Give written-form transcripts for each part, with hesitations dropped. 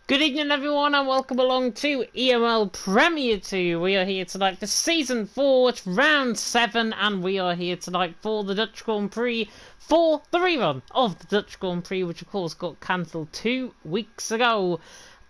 Good evening everyone and welcome along to EML Premier 2. We are here tonight for Season 4, it's Round 7, and we are here tonight for the Dutch Grand Prix, for the rerun of the Dutch Grand Prix, which of course got cancelled 2 weeks ago.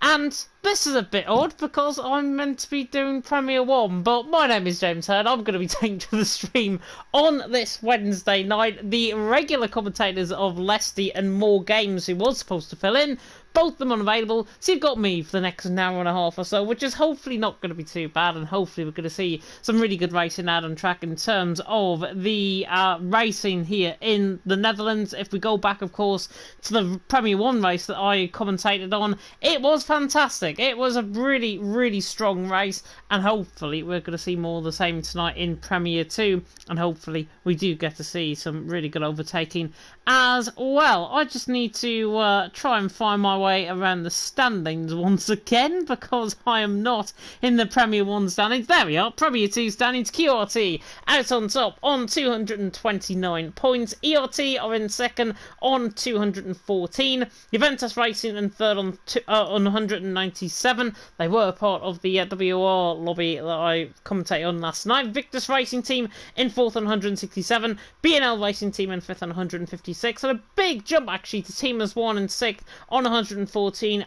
And this is a bit odd because I'm meant to be doing Premier 1, but my name is James Hurd. I'm going to be taking to the stream on this Wednesday night. The regular commentators of Lesty and More Games, who was supposed to fill in, both of them unavailable, so you've got me for the next hour and a half or so, which is hopefully not going to be too bad, and hopefully we're going to see some really good racing out on track in terms of the racing here in the Netherlands. If we go back, of course, to the Premier 1 race that I commentated on, it was fantastic. It was a really, really strong race, and hopefully we're going to see more of the same tonight in Premier 2, and hopefully we do get to see some really good overtaking as well. I just need to try and find my way around the standings once again, because I am not in the Premier 1 standings. There we are, Premier 2 standings. QRT out on top on 229 points. ERT are in second on 214. Juventus Racing in third on 197. They were part of the WR lobby that I commentated on last night. Victus Racing Team in fourth on 167. BNL Racing Team in fifth on 156. And a big jump actually to Team as 1 and 6th on 114.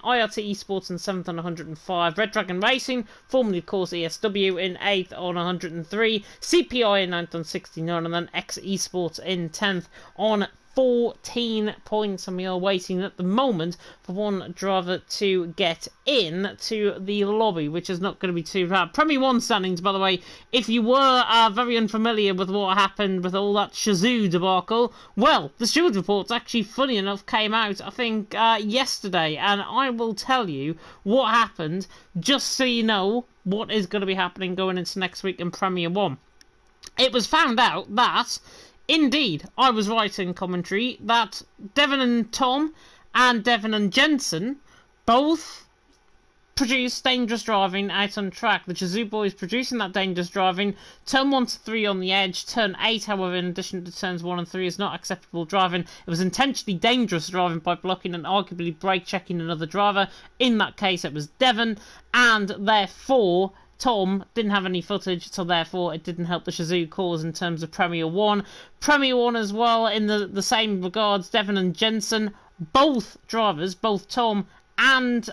IRT Esports in 7th on 105. Red Dragon Racing, formerly of course ESW, in 8th on 103. CPI in 9th on 69. And then X Esports in 10th on 14 points, and we are waiting at the moment for one driver to get in to the lobby, which is not going to be too bad. Premier 1 standings, by the way, if you were very unfamiliar with what happened with all that Shazoo debacle, well, the Steward reports actually, funny enough, came out, I think, yesterday, and I will tell you what happened, just so you know what is going to be happening going into next week in Premier 1. It was found out that indeed, I was right in commentary that Devon and Tom and Devon and Jensen both produced dangerous driving out on track. The Shazoo boys producing that dangerous driving. Turn 1 to 3 on the edge. Turn 8, however, in addition to turns 1 and 3, is not acceptable driving. It was intentionally dangerous driving by blocking and arguably brake checking another driver. In that case, it was Devon, and therefore Tom didn't have any footage, so therefore it didn't help the Shazoo cause in terms of Premier 1. Premier 1 as well, in the same regards, Devon and Jensen, both drivers, both Tom and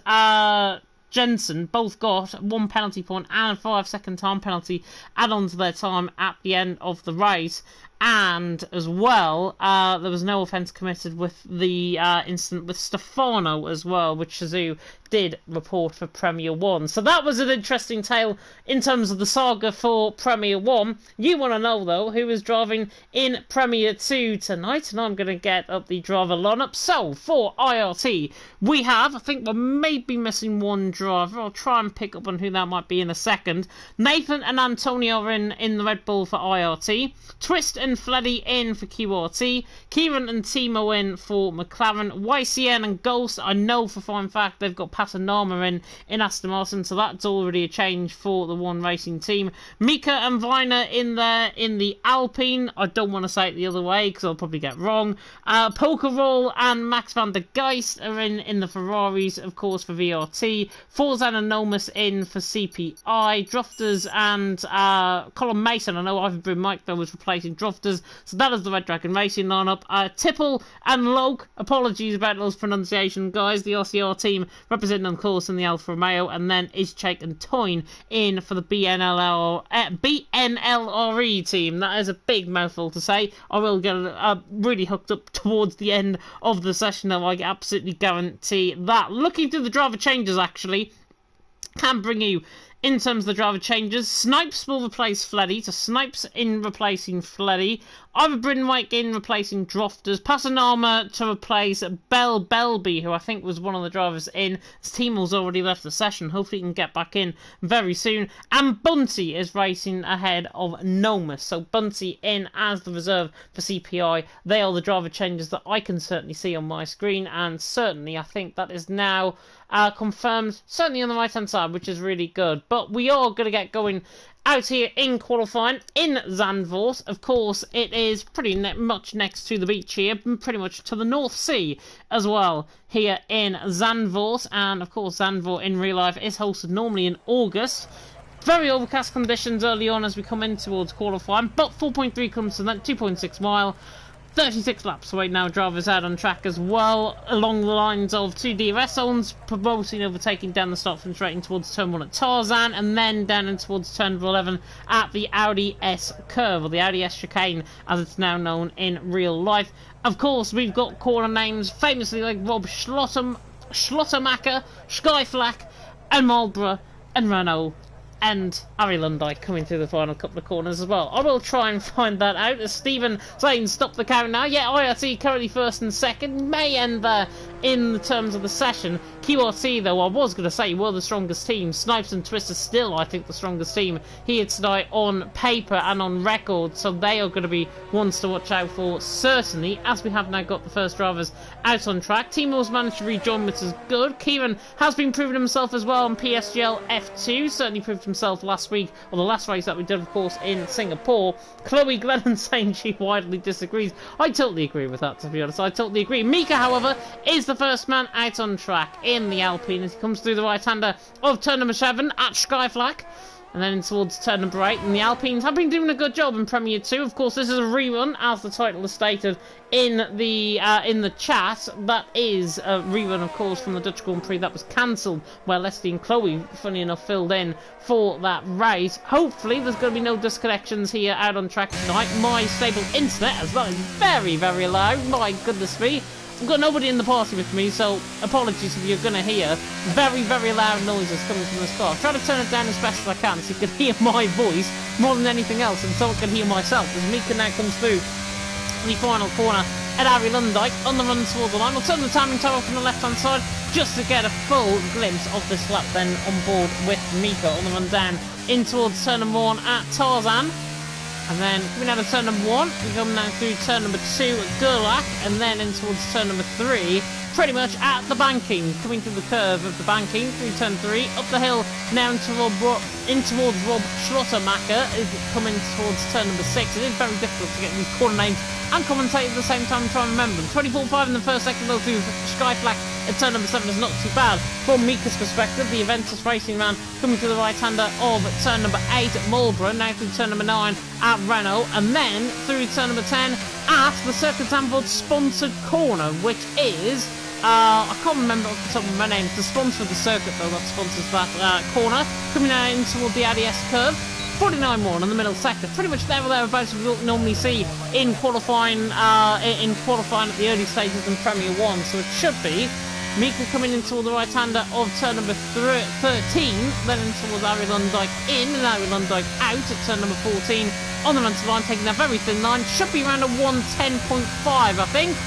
Jensen, both got 1 penalty point and a 5-second time penalty add on to their time at the end of the race. And as well, there was no offence committed with the incident with Stefano as well, which Shazoo did report for Premier 1. So that was an interesting tale in terms of the saga for Premier 1. You want to know, though, who is driving in Premier 2 tonight, and I'm going to get up the driver lineup. So, for IRT, we have, I think we're maybe missing one driver. I'll try and pick up on who that might be in a second. Nathan and Antonio are in the Red Bull for IRT. Twist and Fleddy in for QRT. Kieran and Timo in for McLaren. YCN and Ghost, I know for a fine fact they've got Patanama in Aston Martin, so that's already a change for the One Racing team. Mika and Viner in there in the Alpine. I don't want to say it the other way because I'll probably get wrong. Pokerroll and Max van der Geist are in the Ferraris, of course, for VRT. Forzan and Nomus in for CPI. Drofters and Colin Mason. I know Ivan Bryn Mike though was replacing Drofters, so that is the Red Dragon Racing lineup. Tipple and Loke, apologies about those pronunciation guys, the RCR team representing of course in the Alfa Romeo, and then Ischek and Toyn in for the BNLRE team. That is a big mouthful to say. I will get really hooked up towards the end of the session, though, I absolutely guarantee that. Looking through the driver changes, actually, can bring you in terms of the driver changes. Snipes will replace Fleddy, so Snipes in replacing Fleddy. Ivor Brynwijk in replacing Drofters. Pasanama to replace Bell Belby, who I think was one of the drivers in. His team has already left the session. Hopefully he can get back in very soon. And Bunty is racing ahead of Nomus. So Bunty in as the reserve for CPI. They are the driver changes that I can certainly see on my screen. And certainly I think that is now confirmed, certainly on the right-hand side, which is really good. But we are going to get going out here in qualifying in Zandvoort. Of course, it is pretty much next to the beach here, pretty much to the North Sea as well, here in Zandvoort. And of course, Zandvoort in real life is hosted normally in August. Very overcast conditions early on as we come in towards qualifying, but 4.3 comes to that, 2.6 mile. 36 laps away now, drivers out on track as well, along the lines of 2 DRS zones, promoting, overtaking down the start from straight in towards turn 1 at Tarzan, and then down in towards turn 11 at the Audi S curve, or the Audi S chicane, as it's now known in real life. Of course, we've got corner names, famously like Rob Schlottermacher, Skyflack, and Marlborough, and Renault, and Ari Lundijk coming through the final couple of corners as well. I will try and find that out. As Stephen saying, stop the count now. Yeah, IRT currently first and second. May end there in the terms of the session. QRT, though, I was going to say, were the strongest team. Snipes and Twisters still, I think, the strongest team here tonight on paper and on record. So they are going to be ones to watch out for, certainly, as we have now got the first drivers out on track. Timo's managed to rejoin, which is good. Kieran has been proving himself as well on PSGL F2. Certainly proved himself last week, or the last race that we did, of course, in Singapore. Chloe Glennon saying she widely disagrees. I totally agree with that, to be honest. I totally agree. Mika, however, is the first man out on track in the Alpine as he comes through the right-hander of turn number 7 at Skyflack. And then towards turn number 8, and the Alpines have been doing a good job in Premier 2. Of course, this is a rerun, as the title is stated in the chat. That is a rerun, of course, from the Dutch Grand Prix that was cancelled, where Leslie and Chloe, funny enough, filled in for that race. Hopefully, there's going to be no disconnections here out on track tonight. My stable internet, as that is very, very loud. My goodness me. I've got nobody in the party with me, so apologies if you're going to hear very, very loud noises coming from this car. Try to turn it down as best as I can so you can hear my voice more than anything else, and so I can hear myself as Mika now comes through the final corner at Ari Lundijk on the run towards the line. We'll turn the timing tower from the left-hand side just to get a full glimpse of this lap then on board with Mika on the run down in towards turn number 1 at Tarzan. And then coming out of turn number 1, we come now through turn number 2 at Gerlach, and then in towards turn number 3, pretty much at the banking, coming through the curve of the banking, through turn 3, up the hill, now in towards Rob Schlottermacher, is coming towards turn number 6. It is very difficult to get these corner names and commentate at the same time and try and remember them. 24.5 in the first second, they'll do Skyflack at turn number 7 is not too bad. From Mika's perspective, the Aventus Racing man coming to the right-hander of turn number 8 at Marlborough, now through turn number 9 at Renault, and then through turn number 10 at the Circuit Zandvoort sponsored corner, which is, I can't remember off the top of my name, it's the sponsor of the circuit though that sponsors that corner, coming out in toward the ADS curve. 49.1 in the middle sector, pretty much there or thereabouts we don't normally see in qualifying at the early stages in Premier 1, so it should be Mika coming in toward the right-hander of turn number 13, then in towards Ari Lundijk in, and Ari Lundijk out at turn number 14 on the run to line, taking a very thin line, should be around a 110.5 I think.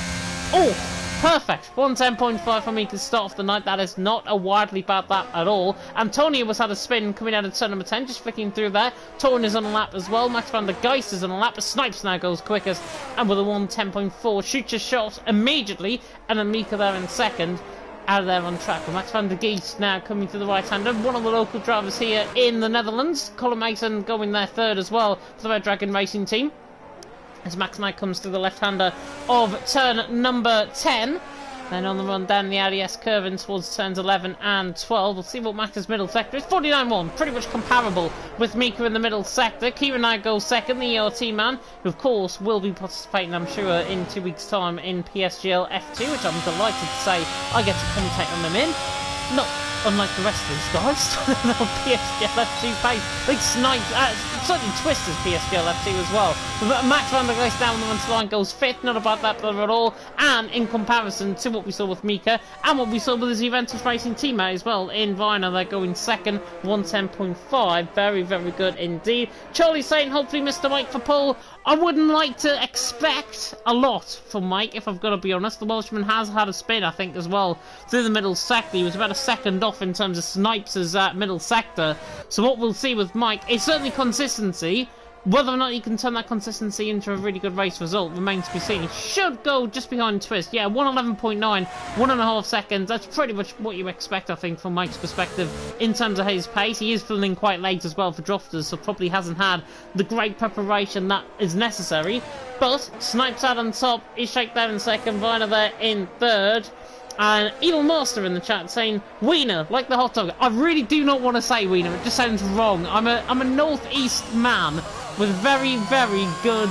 Oh! Perfect. 110.5 for me to start off the night. That is not a wildly bad lap at all. Antonio was had a spin coming out of turn number 10, just flicking through there. Torn is on a lap as well. Max van der Geist is on a lap. Snipes now goes quickest, and with a 110.4, shoots your shot immediately, and then Mika there in second. Out of there on track. With Max van der Geest now coming to the right-hander. One of the local drivers here in the Netherlands. Colin Mason going there third as well for the Red Dragon Racing team. As Max Knight comes to the left-hander of turn number 10. Then on the run down the Audi S curve in towards turns 11 and 12. We'll see what Max's middle sector is. 49.1, pretty much comparable with Mika in the middle sector. Kieran Knight goes second, the ERT man, who of course will be participating, I'm sure, in 2 weeks' time in PSGL F2, which I'm delighted to say I get to commentate on them in. Not unlike the rest of these guys. PSGL F2 pace. Big Snipes, certainly Twisters PSGL F2 as well. But Max van der Geest down the run line goes 5th, not a bad lap at all. And in comparison to what we saw with Mika and what we saw with his Juventus Racing teammate as well in Viner, they're going second, 110.5. Very, very good indeed. Charlie saying hopefully Mr. Mike for pole. I wouldn't like to expect a lot from Mike, if I've got to be honest. The Welshman has had a spin, I think, as well, through the middle sector. He was about a second off in terms of Snipes' middle sector. So what we'll see with Mike is certainly consistency, Whether or not he can turn that consistency into a really good race result remains to be seen. He should go just behind Twist. Yeah, 1:11.9, 1.5 seconds. That's pretty much what you expect, I think, from Mike's perspective in terms of his pace. He is filling in quite late as well for drafters, so probably hasn't had the great preparation that is necessary. But Snipes out on top, he's Shake there in second, Viner there in third. And Evil Master in the chat saying, Wiener, like the hot dog. I really do not want to say Wiener, it just sounds wrong. I'm a northeast man with very, very good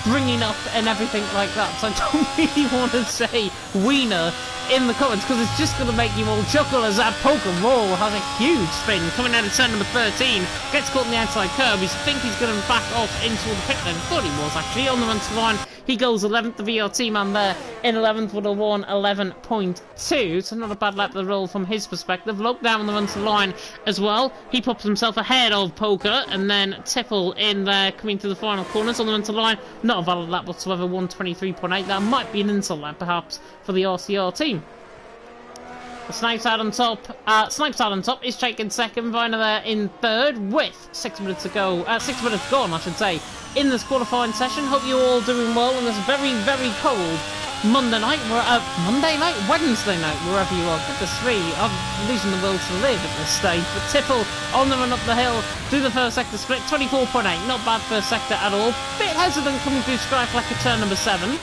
bringing up and everything like that. So I don't really want to say Wiener in the comments because it's just going to make you all chuckle as that Poker Roll has a huge spin coming out of turn number 13. Gets caught in the outside curb. He's think he's going to back off into the pit lane. Thought he was actually on the run to the line. He goes 11th, the VRT man there in 11th with a 1:11.2. So not a bad lap of the roll from his perspective. Loke down on the run to the line as well. He pops himself ahead of Poker and then Tipple in there coming to the final corners on the run to the line. Not a valid lap whatsoever, 1:23.8. That might be an insult lap perhaps for the RCR team. Snipes out on top. Snipes out on top is Jake in second. Viner there in third with 6 minutes to go. 6 minutes gone, I should say, in this qualifying session. Hope you're all doing well on this very, very cold Monday night. Monday night? Wednesday night, wherever you are. Goodness me, I'm losing the will to live at this stage. But Tipple on the run up the hill through the first sector split. 24.8. Not bad first sector at all. Bit hesitant coming through Strife like a turn number 7.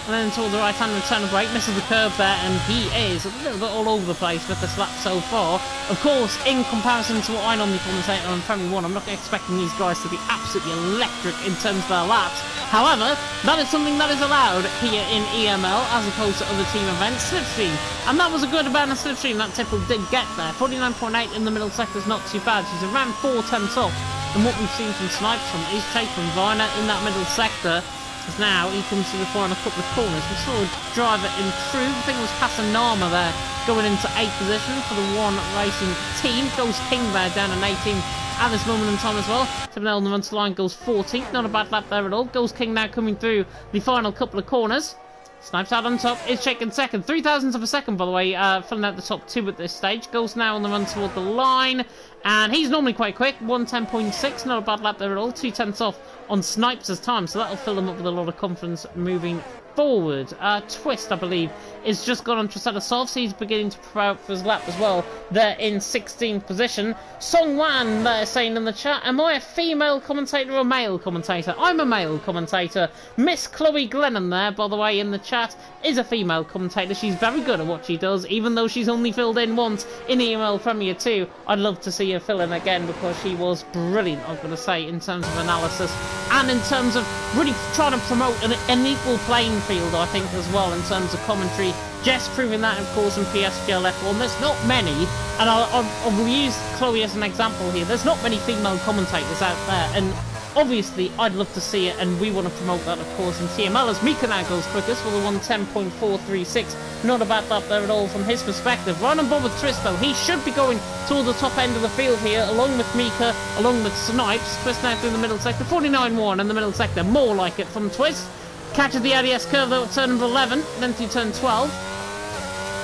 And then toward the right hand return of brake, misses the curve there, and he is a little bit all over the place with this lap so far. Of course, in comparison to what I normally commentate on Premier 1, I'm not expecting these guys to be absolutely electric in terms of their laps. However, that is something that is allowed here in EML as opposed to other team events. Slipstream, and that was a good amount of slipstream that Tipple did get there. 49.8 in the middle sector is not too bad. She's around 4/10 off. And what we've seen from Snipes from is Chase from Viner in that middle sector. As now he comes to the final couple of corners. We saw a driver improve. I think it was Pasanama there going into 8th position for the One Racing team. Goes King there down in 18th at this moment in time as well. TML on the run to line goes 14th. Not a bad lap there at all. Goes King now coming through the final couple of corners. Snipes out on top, is shaking second. 0.003 of a second, by the way, filling out the top 2 at this stage. Goes now on the run toward the line. And he's normally quite quick, 1:10.6, not a bad lap there at all. 0.2 off on Snipes' time, so that'll fill him up with a lot of confidence moving forward. Twist, I believe, is just gone on Trisetta Soft, so he's beginning to prepare for his lap as well. They're in 16th position. Song Wan there saying in the chat, am I a female commentator or a male commentator? I'm a male commentator. Miss Chloe Glennon there, by the way, in the chat, is a female commentator. She's very good at what she does, even though she's only filled in once in EML Premier 2. I'd love to see her fill in again because she was brilliant, I'm going to say, in terms of analysis and in terms of really trying to promote an equal playing field, I think, as well, in terms of commentary. Jess proving that, of course, in PSGL F1. There's not many, and I will use Chloe as an example here. There's not many female commentators out there, and obviously I'd love to see it, and we want to promote that, of course, in TML, as Mika now goes quickest with a 1:10.436. Not a bad lap there at all from his perspective. Right on board with Twist, though. He should be going toward the top end of the field here, along with Mika, along with Snipes. Twist now through the middle sector. 49.1 in the middle sector. More like it from Twist. Catches the ADS curve, though, at turn number 11, then through turn 12.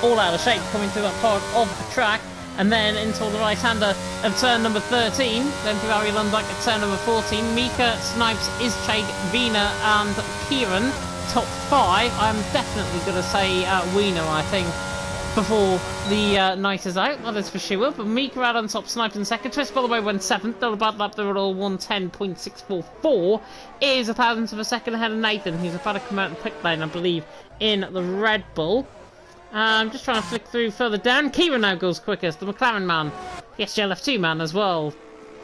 All out of shape coming through that part of the track. And then into the right-hander of turn number 13. Then through Ari Lundberg at turn number 14. Mika, Snipes, Izcheg, Vina and Kieran. Top 5. I'm definitely going to say Wiener, I think, before the night is out. That is for sure. But Mika out on top, Snipes in second. Twist, by the way, went 7th. Not a bad lap there at all. 1:10.644 is 1,000th of a second ahead of Nathan. He's about to come out and pick lane, I believe, in the Red Bull. I'm just trying to flick through further down. Kieran now goes quickest, the McLaren man, the SGLF2 man as well.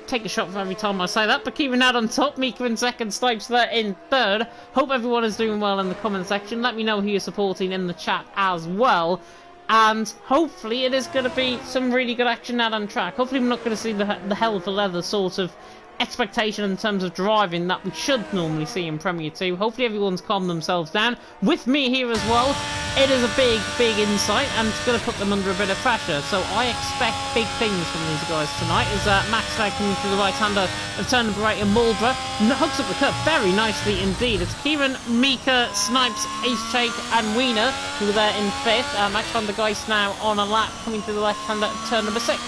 Take a shot for every time I say that, but Kieran out on top, Mika in second, Snipes there in third. Hope everyone is doing well in the comment section. Let me know who you're supporting in the chat as well. And hopefully it is going to be some really good action out on track. Hopefully we're not going to see the hell for leather sort of expectation in terms of driving that we should normally see in Premier 2. Hopefully everyone's calmed themselves down. With me here as well, it is a big, big insight and it's going to put them under a bit of pressure. So I expect big things from these guys tonight. Is Max now coming through the right-hander of turn number 8 in Muldra. Hooks up the curve very nicely indeed. It's Kieran, Mika, Snipes, Izcheg and Wiener who are there in 5th. Max van der Geist now on a lap coming through the left-hander of turn number 6.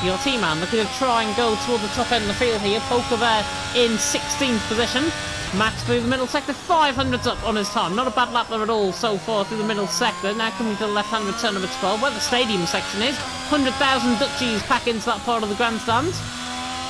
Your team-man looking to try and go toward the top end of the field here. Poker there in 16th position. Max through the middle sector, 500s up on his time. Not a bad lap there at all so far through the middle sector. Now coming to the left-hand return number 12, where the stadium section is. 100,000 Dutchies pack into that part of the grandstand.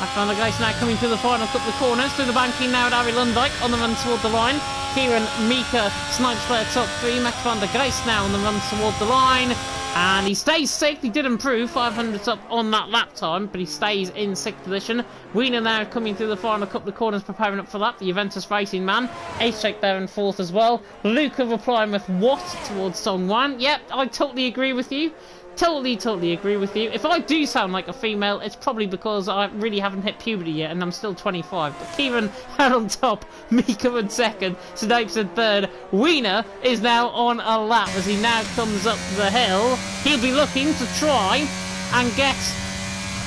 Max van der Geist now coming through the final couple of corners. Through the banking now at Arie Lundijk on the run toward the line. Kieran Mika snipes there top 3. Max van der Geist now on the run toward the line. And he stays 6th. He did improve 500s up on that lap time, but he stays in 6th position. Wiener now coming through the final couple of corners, preparing up for that. The Juventus Racing man. Ace-check there in 4th as well. Luca replying with what towards Song Wan. Yep, I totally agree with you. Totally agree with you. If I do sound like a female, it's probably because I really haven't hit puberty yet and I'm still 25. But Kieran had on top, Mika in 2nd, Snipes in 3rd. Wiener is now on a lap as he now comes up the hill. He'll be looking to try and get...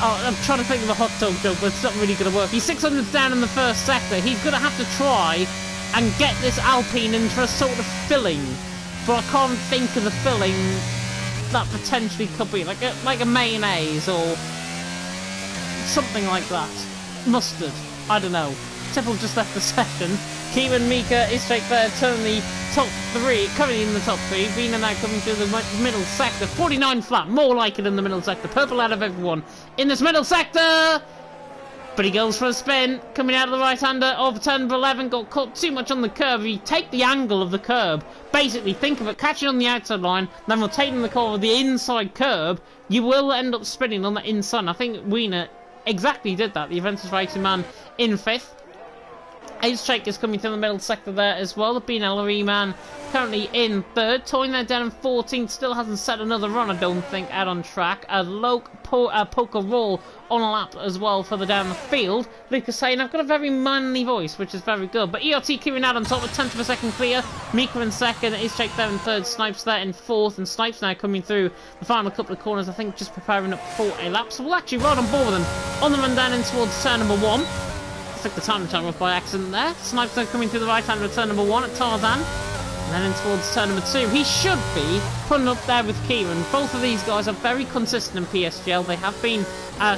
Oh, I'm trying to think of a hot dog joke, but it's not really going to work. He's 600s down in the first sector. He's going to have to try and get this Alpine into a sort of filling. But I can't think of the filling that potentially could be like a mayonnaise or something like that. Mustard, I don't know. Tipple just left the session. Kieran Mika is straight there, turning the top 3, currently in the top 3. Wiener now coming through the middle sector. 49 flat, more like it in the middle sector. Purple out of everyone in this middle sector. But he goes for a spin, coming out of the right-hander of turn number 11, got caught too much on the curb. You take the angle of the curb, basically think of it catching on the outside line, then rotating the car of the inside curb, you will end up spinning on the inside. I think Wiener exactly did that, the Juventus Racing man in 5th. Ace-check is coming through the middle sector there as well. The BNLRE man currently in 3rd. Toying there down in 14th. Still hasn't set another run, I don't think, out on track. A poker roll on a lap as well further down the field. Lucas saying, I've got a very manly voice, which is very good. But ERT queuing out on top with 10th of a second clear. Mika in 2nd. Ace-check there in 3rd. Snipes there in 4th. And Snipes now coming through the final couple of corners. I think just preparing up for a lap. So we'll actually ride on board with them on the run down in towards turn number 1. Took the time off by accident there. Snipes now coming through the right-hand return number 1 at Tarzan. And then in towards turn number 2. He should be putting up there with Kieran. Both of these guys are very consistent in PSGL. They have been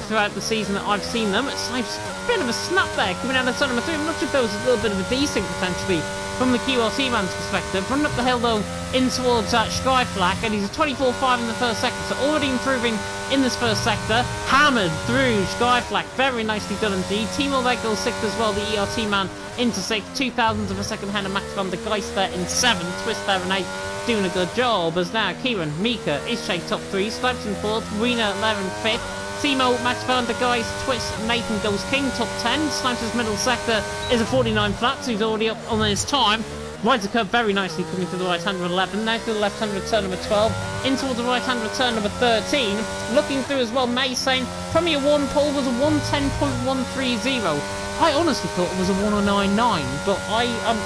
throughout the season that I've seen them. Snipes, a bit of a snap there coming out of turn number 3. I'm not sure if there was a little bit of a desync potentially from the QRT man's perspective. Running up the hill though in towards Skyflack, and he's a 24.5 in the first sector, so already improving in this first sector. Hammered through Skyflack, very nicely done indeed. TML goes 6th as well, the ERT man into 6th, 2,000ths of a second hand, and Max van der Geist there in 7th, Twist there in 8th, doing a good job. As now Kieran Mika is shaped top 3, Snipes in 4th, Wiener there in 5th. Timo, Max van der Geist, Twist, Nathan goes king, top 10. Snipes' middle sector is a 49 flat, so he's already up on his time. Rides the curve very nicely, coming to the right-hand 11. Now through the left-hand return number 12. In towards the right-hand return number 13. Looking through as well, May saying Premier 1 pole was a 110.130. I honestly thought it was a 1099, but I am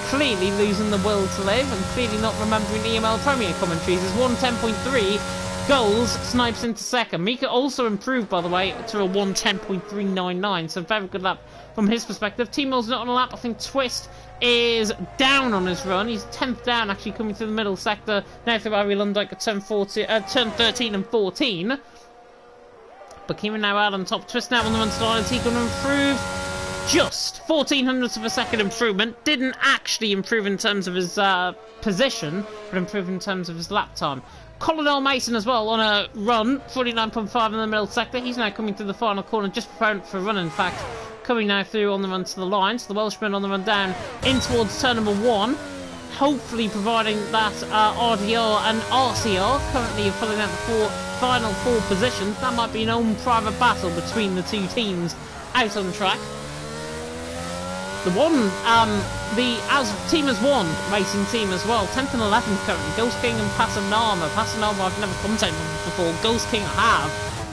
clearly losing the will to live and clearly not remembering EML Premier commentaries. It's 110.3. Goals, Snipes into 2nd. Mika also improved, by the way, to a 110.399, so very good lap from his perspective. Timo's not on a lap. I think Twist is down on his run. He's 10th down, actually, coming through the middle sector. Now through Arie Lundijk at turn 13 and 14. But Kieran now out on top. Twist now on the run style. Is he going to improve? Just 1400ths of a second improvement. Didn't actually improve in terms of his position, but improved in terms of his lap time. Colonel Mason as well on a run, 49.5 in the middle sector. He's now coming through the final corner, just preparing for a run, in fact. Coming now through on the run to the line. So the Welshman on the run down in towards turn number 1. Hopefully providing that RDR and RCR currently filling out the final 4 positions. That might be an own private battle between the two teams out on track. The team has won, racing team as well. 10th and 11th currently. Ghost King and Passanama. Passanama I've never commentated on before. Ghost King I have.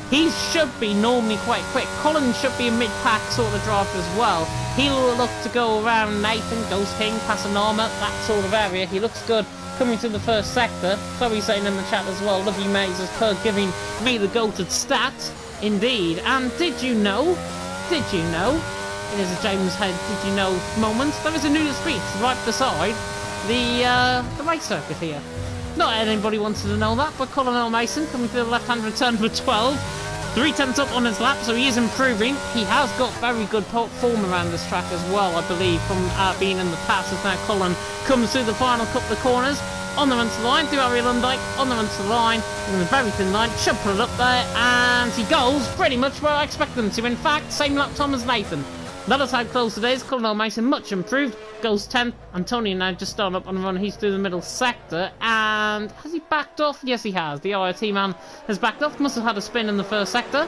He should be normally quite quick. Collins should be a mid-pack sort of driver as well. He'll look to go around Nathan, Ghost King, Passanama, that sort of area. He looks good coming to the first sector. Chloe saying in the chat as well, love you mates, as per giving me the goated stat. Indeed. And did you know? It is a James Head did you know moment. There is a new street right beside the race circuit here. Not anybody wanted to know that, but Colonel Mason coming through the left-hand return for 12. 3/10 up on his lap, so he is improving. He has got very good form around this track as well, I believe, from being in the past. As now Cullen comes through the final couple of corners. On the run to the line, through Harry Lundike, on the run to the line, in a very thin line, should put it up there, and he goes pretty much where I expect him to. In fact, same lap time as Nathan. That is how close it is. Colonel Mason much improved, goes 10th. Antonio now just starting up on the run, he's through the middle sector, and has he backed off? Yes, he has. The IoT man has backed off, must have had a spin in the first sector.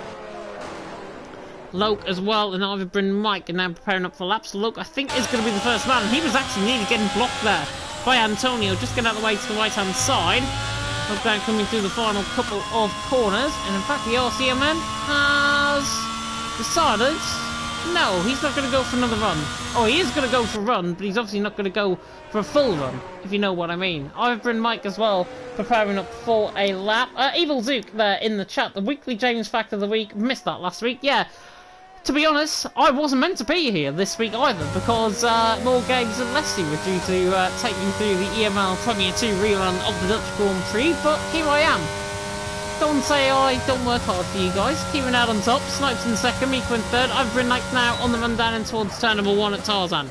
Loke as well, and Ivor Bryn Mike are now preparing up for laps. Loke, I think, is going to be the first man. He was actually nearly getting blocked there by Antonio. Just get out of the way to the right-hand side. Look down coming through the final couple of corners. And in fact, the RCMN has decided, no, he's not going to go for another run. Oh, he is going to go for a run, but he's obviously not going to go for a full run, if you know what I mean. Ivor Bryn Mike as well, preparing up for a lap. Evil Zook there in the chat. The weekly James Fact of the week. Missed that last week. Yeah. To be honest, I wasn't meant to be here this week either, because more games than Leslie were due to take me through the EML Premier 2 rerun of the Dutch Grand Prix, but here I am. Don't say I don't work hard for you guys. Kieran out on top, Snipes in second, Miko in third. I've been like now on the run down in towards turn number 1 at Tarzan.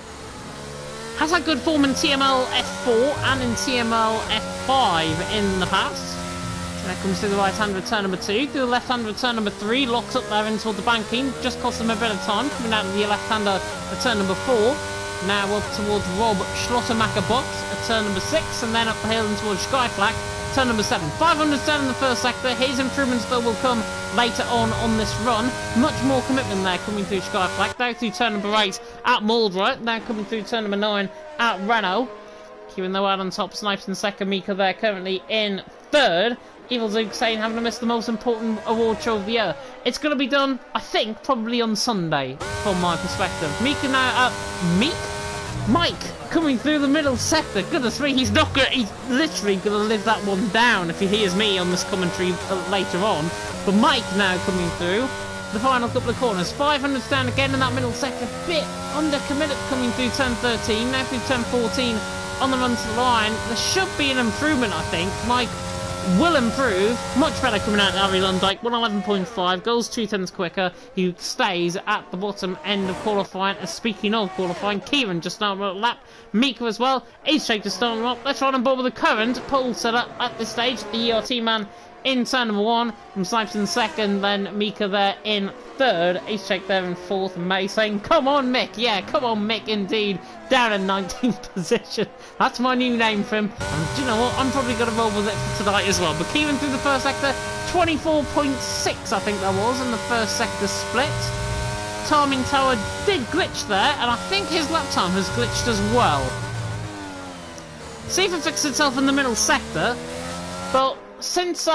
Has had good form in TML F4 and in TML F5 in the past. There comes through the right hand return number 2, through the left hand return number 3, locks up there in toward the banking, just cost them a bit of time, coming out of the left hander return number 4, now up towards Rob Schlottermacher box at turn number 6, and then up the hill and towards Skyflack, turn number 7. 500 down in the first sector. His improvements though will come later on this run. Much more commitment there coming through Skyflack, now through turn number 8 at Maldra, now coming through turn number 9 at Renault. Keeping though out on top, Snipes in second, Mika there currently in third. Evil Zook saying having to miss the most important award show of the year. It's going to be done, I think, probably on Sunday, from my perspective. Mika now Mike coming through the middle sector. Goodness me, he's literally going to live that one down if he hears me on this commentary later on. But Mike now coming through the final couple of corners. 500 down again in that middle sector. Bit under committed coming through turn 13, now through turn 14 on the run to the line. There should be an improvement, I think. Mike will improve. Much better coming out of Harry Lundike. 111.5, goes 2/10 quicker. He stays at the bottom end of qualifying. And speaking of qualifying, Kieran just started a lap. Mika as well. He's shaking to start him up. Let's run on board with the current. Pole set up at this stage. The ERT man in turn number 1. From Snipes in second. Then Mika there in third. He's shake there in fourth. May saying, come on, Mick. Yeah, come on, Mick, indeed. Down in 19th position. That's my new name for him. And do you know what? I'm probably going to roll with it for tonight as well. But Kieran through the first sector, 24.6 I think that was in the first sector split. Timing Tower did glitch there, and I think his lap time has glitched as well. See if it fixes itself in the middle sector. But since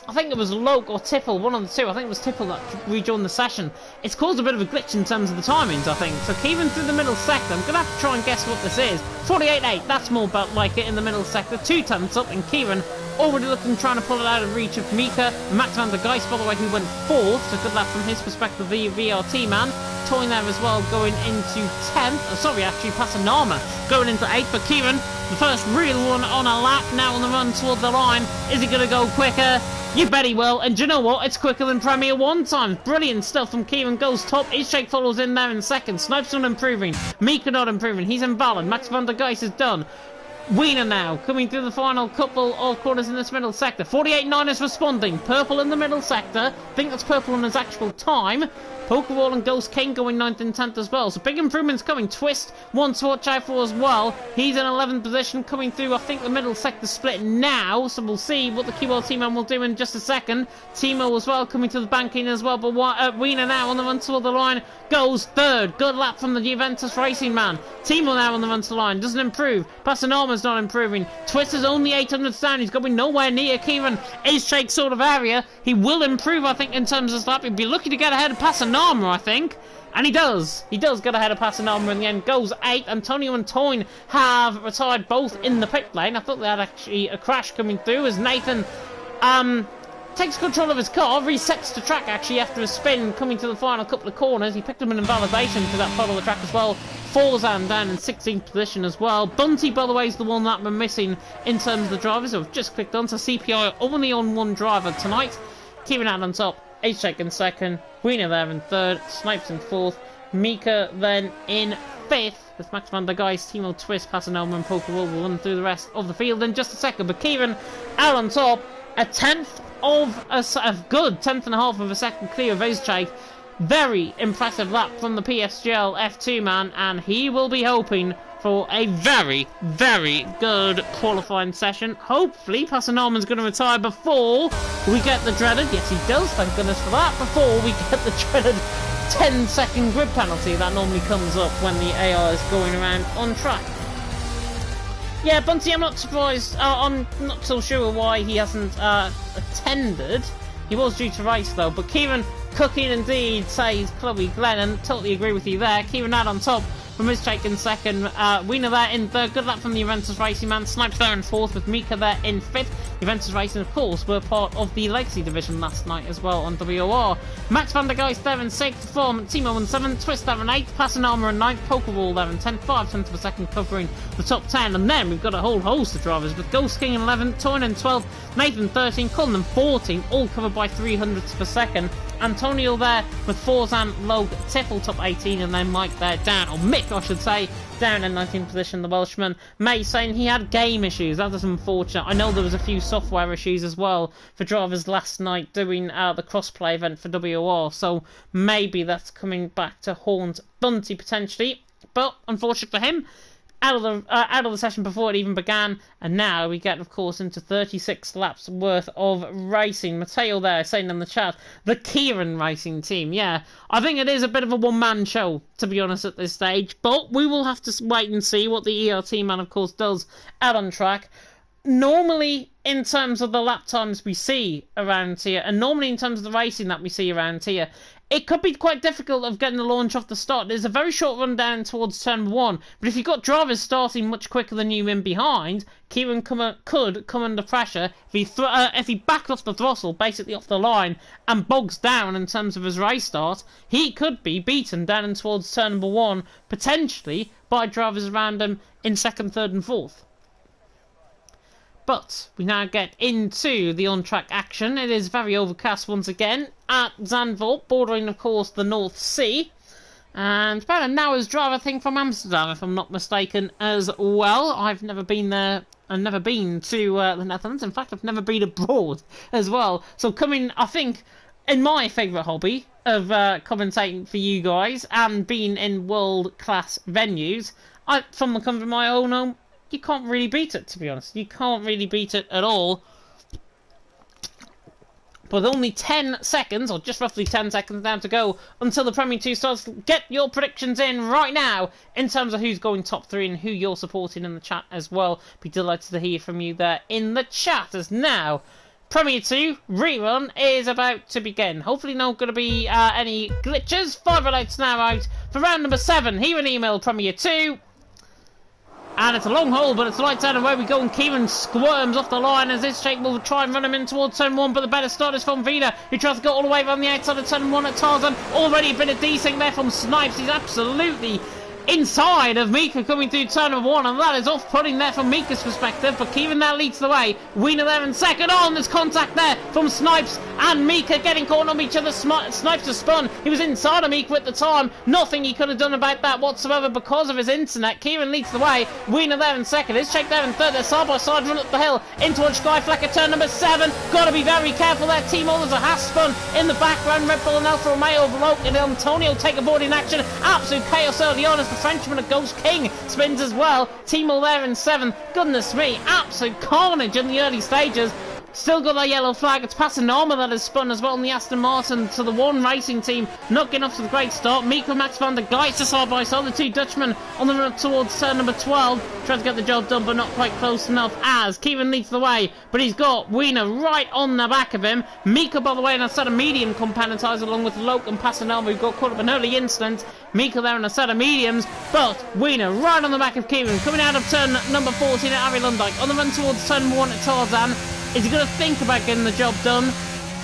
I think it was Loke or Tipple, one of the two. I think it was Tipple that rejoined the session. It's caused a bit of a glitch in terms of the timings, I think. So Kieran through the middle sector. I'm going to have to try and guess what this is. 48.8, that's more about like it in the middle sector. 2/10 up, and Kieran already looking, trying to pull it out of reach of Mika. Max van der Geist, by the way, who went 4th. So good luck from his perspective, the VRT man. Toying there as well, going into 10th. Oh, sorry, actually, Pasanama going into 8th. But Kieran, the first real one on a lap, now on the run toward the line. Is he going to go quicker? You bet he will, and do you know what? It's quicker than Premier 1 times. Brilliant stuff from Kieran, goes top. Ishake follows in there in second. Snipes not improving. Mika not improving. He's in balance. Max van der Geist is done. Wiener now, coming through the final couple of corners in this middle sector. 48.9 is responding. Purple in the middle sector. I think that's purple on his actual time. Pokeball and Ghost King going 9th and 10th as well. So big improvements coming. Twist, one to watch out for as well. He's in 11th position, coming through, I think, the middle sector split now. So we'll see what the QLT man will do in just a second. Timo as well, coming to the banking as well. But Wiener now on the run toward the line, goes third. Good lap from the Juventus Racing man. Timo now on the run to the line, doesn't improve. Pasanama's not improving. Twist is only 800 down. He's going nowhere near Kieran. Ace Shake sort of area. He will improve, I think, in terms of his lap. He'd be lucky to get ahead of Pasanama, I think. And he does. He does get ahead of Pasanama in the end. Goes 8th. Antonio and Toyne have retired both in the pit lane. I thought they had actually a crash coming through as Nathan takes control of his car, resets the track actually after a spin, coming to the final couple of corners. He picked him an invalidation to that part of the track as well. Forzan down in 16th position as well. Bunty, by the way, is the one that we're missing in terms of the drivers. So I've just clicked on to CPI only on one driver tonight. Keeping out on top. H-Check in second, Wiener there in third, Snipes in fourth, Mika then in fifth, with Max van der Geist, Timo Twist, Pasanoma and Pokewall will run through the rest of the field in just a second. But Kieran out on top, a tenth of a good 10.5 of a second clear of H-Check. Very impressive lap from the PSGL F2 man, and he will be hoping for a very, very good qualifying session. Hopefully, Pasanoma's going to retire before we get the dreaded, yes he does, thank goodness for that, before we get the dreaded 10-second grid penalty that normally comes up when the AR is going around on track. Yeah, Bunty, I'm not surprised. I'm not so sure why he hasn't attended. He was due to race though, but Kieran cooking indeed, says Chloe Glennon. Totally agree with you there. Kieran out on top from H-Check in second. Wiener there in third. Good luck from the Juventus Racing man. Snipes there in fourth with Mika there in fifth. Juventus Racing, of course, were part of the Legacy division last night as well on WOR. Max van der Geist there in sixth. Form Timo in seventh. Twist there in eighth. Pasanoma in ninth. Pokewall there in 10th. 5 tenths of a second covering the top 10. And then we've got a whole host of drivers with Ghost King in 11th. Toyn in 12th. Nathan 13th. Cullen in 14th. All covered by 300ths per second. Antonio there with Forzan, Logue, Tiffel top 18, and then Mike there down, or Mick I should say, down in 19th position, the Welshman. May saying he had game issues, that is unfortunate. I know there was a few software issues as well for drivers last night doing the crossplay event for WOR, so maybe that's coming back to haunt Bunty potentially, but unfortunate for him, out of the session before it even began, and now we get, of course, into 36 laps worth of racing. Matteo there saying in the chat, the Kieran Racing team. Yeah, I think it is a bit of a one-man show, to be honest, at this stage, but we will have to wait and see what the ERT man, of course, does out on track. Normally, in terms of the lap times we see around here, and normally in terms of the racing that we see around here, it could be quite difficult of getting the launch off the start. There's a very short run down towards turn 1, but if you've got drivers starting much quicker than you in behind, Kieran could come under pressure if he backed off the throttle, basically off the line, and bogs down in terms of his race start. He could be beaten down in towards turn number 1, potentially by drivers around him in 2nd, 3rd and 4th. But we now get into the on-track action. It is very overcast once again at Zandvoort, bordering, of course, the North Sea. And about an hour's drive, I think, from Amsterdam, if I'm not mistaken, as well. I've never been there. I've never been to the Netherlands. In fact, I've never been abroad as well. So coming, I think, in my favourite hobby of commentating for you guys and being in world-class venues, from the comfort of my own home, you can't really beat it, to be honest. You can't really beat it at all. But only 10 seconds, or just roughly 10 seconds now to go until the Premier 2 starts. Get your predictions in right now in terms of who's going top 3 and who you're supporting in the chat as well. Be delighted to hear from you there in the chat. As now, Premier 2 Rerun is about to begin. Hopefully not going to be any glitches. 5 lights now out for round number 7 here in EML Premier 2. And it's a long hole, but it's lights out and away we go, and Kieran squirms off the line as this Jake will try and run him in towards turn 1, but the better start is from Vida, who tries to go all the way around the outside of turn 1 at Tarzan. Already a bit of desync there from Snipes. He's absolutely inside of Mika coming through turn number 1, and that is off-putting there from Mika's perspective, but Kieran now leads the way. Wiener there in second. Oh, and there's contact there from Snipes and Mika getting caught on each other. Snipes has spun. He was inside of Mika at the time. Nothing he could have done about that whatsoever because of his internet. Kieran leads the way. Wiener there in second. His check there in third. They're side by side, run up the hill in towards Skyfleck at turn number 7. Got to be very careful there. Timo, there's a half spun in the background. Red Bull and Alfa Romeo bloke, and Antonio take a board in action. Absolute chaos early on as the Frenchman at Ghost King spins as well. Timo there in 7th. Goodness me, absolute carnage in the early stages. Still got that yellow flag. It's Pasanoma that has spun as well in the Aston Martin to the One Racing team. Not getting off to the great start. Mika, Max van der Geist are side by side. The two Dutchmen on the run up towards turn number 12. Trying to get the job done, but not quite close enough as Kieran leads the way. But he's got Wiener right on the back of him. Mika, by the way, in a set of medium competitors along with Loke and Pasanoma, who got caught up in an early incident. Mika there in a set of mediums, but Wiener right on the back of Kieran. Coming out of turn number 14 at Ari Lundijk. On the run towards turn 1 at Tarzan. Is he going to think about getting the job done?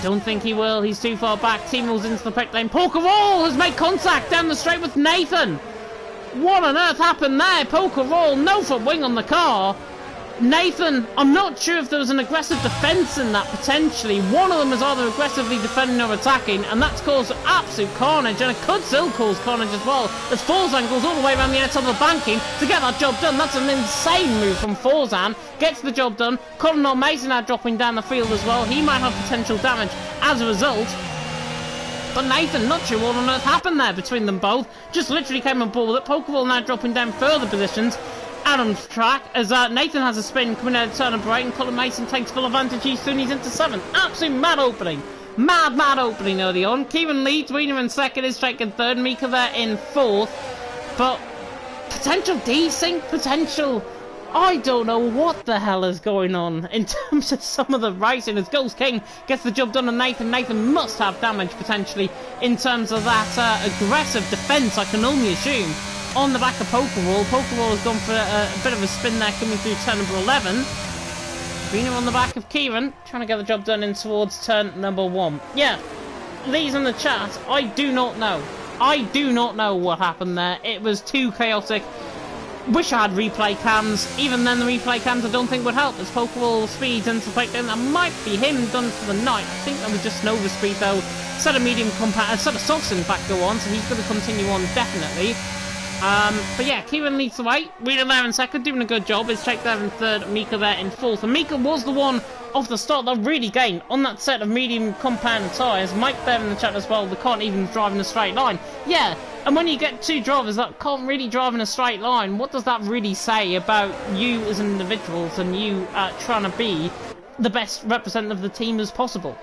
Don't think he will. He's too far back. Timo's into the pit lane. Pokerall has made contact down the straight with Nathan. What on earth happened there? Pokerall, no front wing on the car. Nathan, I'm not sure if there was an aggressive defence in that, potentially. One of them is either aggressively defending or attacking, and that's caused absolute carnage, and it could still cause carnage as well, as Forzan goes all the way around the outside of the banking to get that job done. That's an insane move from Forzan. Gets the job done. Colonel Mason now dropping down the field as well. He might have potential damage as a result. But Nathan, not sure what on earth happened there between them both. Just literally came on board with it. Pokeball now dropping down further positions. Adam's track as Nathan has a spin coming out of turn number 8, and Colin Mason takes full advantage. He's into 7th. Absolute mad opening. Mad opening early on. Kieran leads, Wiener in 2nd, is taking 3rd, Mika there in 4th. But potential desync, potential... I don't know what the hell is going on in terms of some of the racing as Ghost King gets the job done on Nathan. Nathan must have damage potentially in terms of that aggressive defence, I can only assume. On the back of Pokeball. Pokeball has gone for a bit of a spin there coming through turn number 11. Rena on the back of Kieran, trying to get the job done in towards turn number 1. Yeah, Lee's in the chat. I do not know. I do not know what happened there. It was too chaotic. Wish I had replay cams. Even then, the replay cams I don't think would help, as Pokeball speeds into the breakdown. That might be him done for the night. I think that was just Nova Speed though. Set of medium compact, set of socks in fact go on, so he's going to continue on definitely. But yeah, Kieran leads the way. Wheeler there in 2nd, doing a good job. It's Jake there in 3rd, Mika there in 4th. And Mika was the one off the start that really gained on that set of medium compound tyres. Mike there in the chat as well, they can't even drive in a straight line. Yeah, and when you get 2 drivers that can't really drive in a straight line, what does that really say about you as individuals and you trying to be the best representative of the team as possible?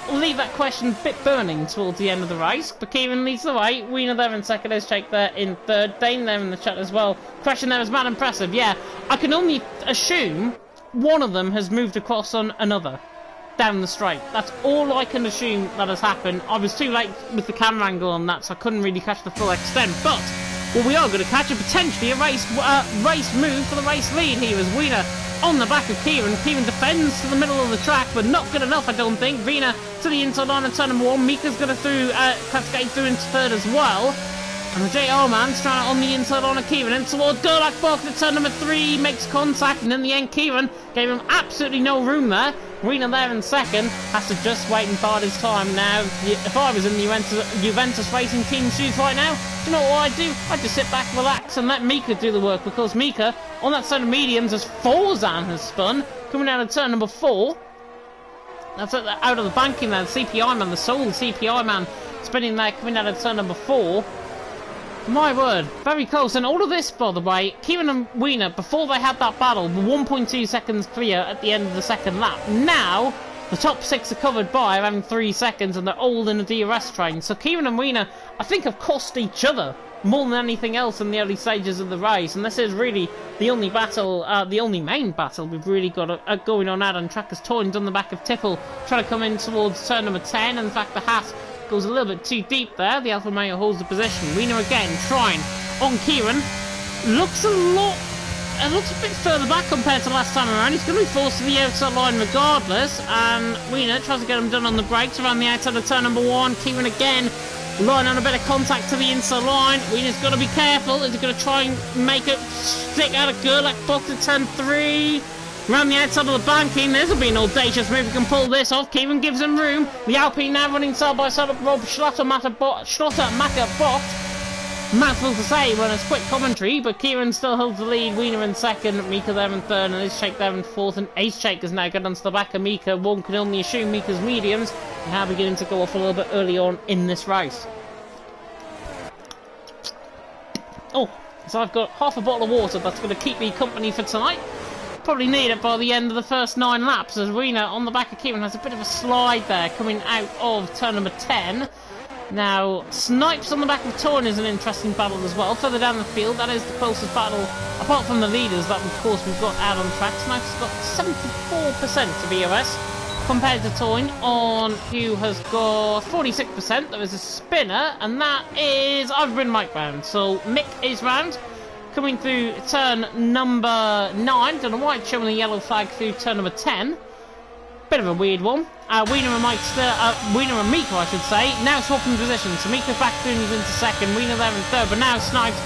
We'll leave that question a bit burning towards the end of the race, but Kieran leads the way. Wiener there in 2nd, is Jake there in 3rd, Dane there in the chat as well. Question there is mad impressive. Yeah, I can only assume one of them has moved across on another down the straight. That's all I can assume that has happened. I was too late with the camera angle on that, so I couldn't really catch the full extent, but what we are going to catch is potentially a race move for the race lead here as Wiener on the back of Kieran. Kieran defends to the middle of the track, but not good enough, I don't think. Vina to the inside line of turn number 1. Mika's going to cascade through into 3rd as well. And the JR man's trying to on the inside line of Kieran. And toward Gerlach Box at turn number 3, makes contact, and in the end, Kieran gave him absolutely no room there. Wiener there in 2nd, has to just wait and bide his time now. If I was in the Juventus Racing Team shoes right now, do you know what I'd do? I'd just sit back, relax, and let Mika do the work, because Mika, on that set of mediums, as Forzan has spun, coming out of turn number 4. That's out of the banking there, the CPI man, the sole CPI man, spinning there, coming out of turn number 4. My word, very close. And all of this, by the way, Kieran and Wiener, before they had that battle, were 1.2 seconds clear at the end of the 2nd lap. Now, the top 6 are covered by around 3 seconds, and they're all in a DRS train. So Kieran and Wiener, I think, have cost each other more than anything else in the early stages of the race. And this is really the only battle, the only main battle we've really got going on out on track, as Toyn's on the back of Tipple, trying to come in towards turn number 10. In fact, the hat goes a little bit too deep there. The Alpha Male holds the position. Wiener again trying on Kieran. Looks a bit further back compared to last time around. He's going to be forced to the outside line regardless. And Wiener tries to get him done on the brakes around the outside of turn number 1. Kieran again line on a bit of contact to the inside line. Wiener's got to be careful. Is he going to try and make it stick out of Gerlach Box at turn 3? Around the outside of the banking, this will be an audacious move. He can pull this off. Kieran gives him room. The Alpine now running side by side of Rob Schlotter, Macca Bot. Mouthful to say when it's quick commentary, but Kieran still holds the lead. Wiener in 2nd, Mika there in 3rd, and Ace Shake there in 4th. And Ace Shake has now got onto the back of Mika. One can only assume Mika's mediums are now beginning to go off a little bit early on in this race. Oh, so I've got half a bottle of water that's going to keep me company for tonight. Probably need it by the end of the first 9 laps, as Wiener on the back of Kieran has a bit of a slide there coming out of turn number 10. Now, Snipes on the back of Torn is an interesting battle as well. Further down the field, that is the closest battle, apart from the leaders that, of course, we've got out on track. Snipes has got 74% of EOS compared to Toyn, who has got 46%. There is a spinner, and that is... I've ridden Mike round, so Mick is round. Coming through turn number 9. Don't know why it's showing the yellow flag through turn number 10. Bit of a weird one. Wiener and Mika, I should say, now swapping positions. So Mika's back through and he's into 2nd. Wiener there in 3rd, but now Snipes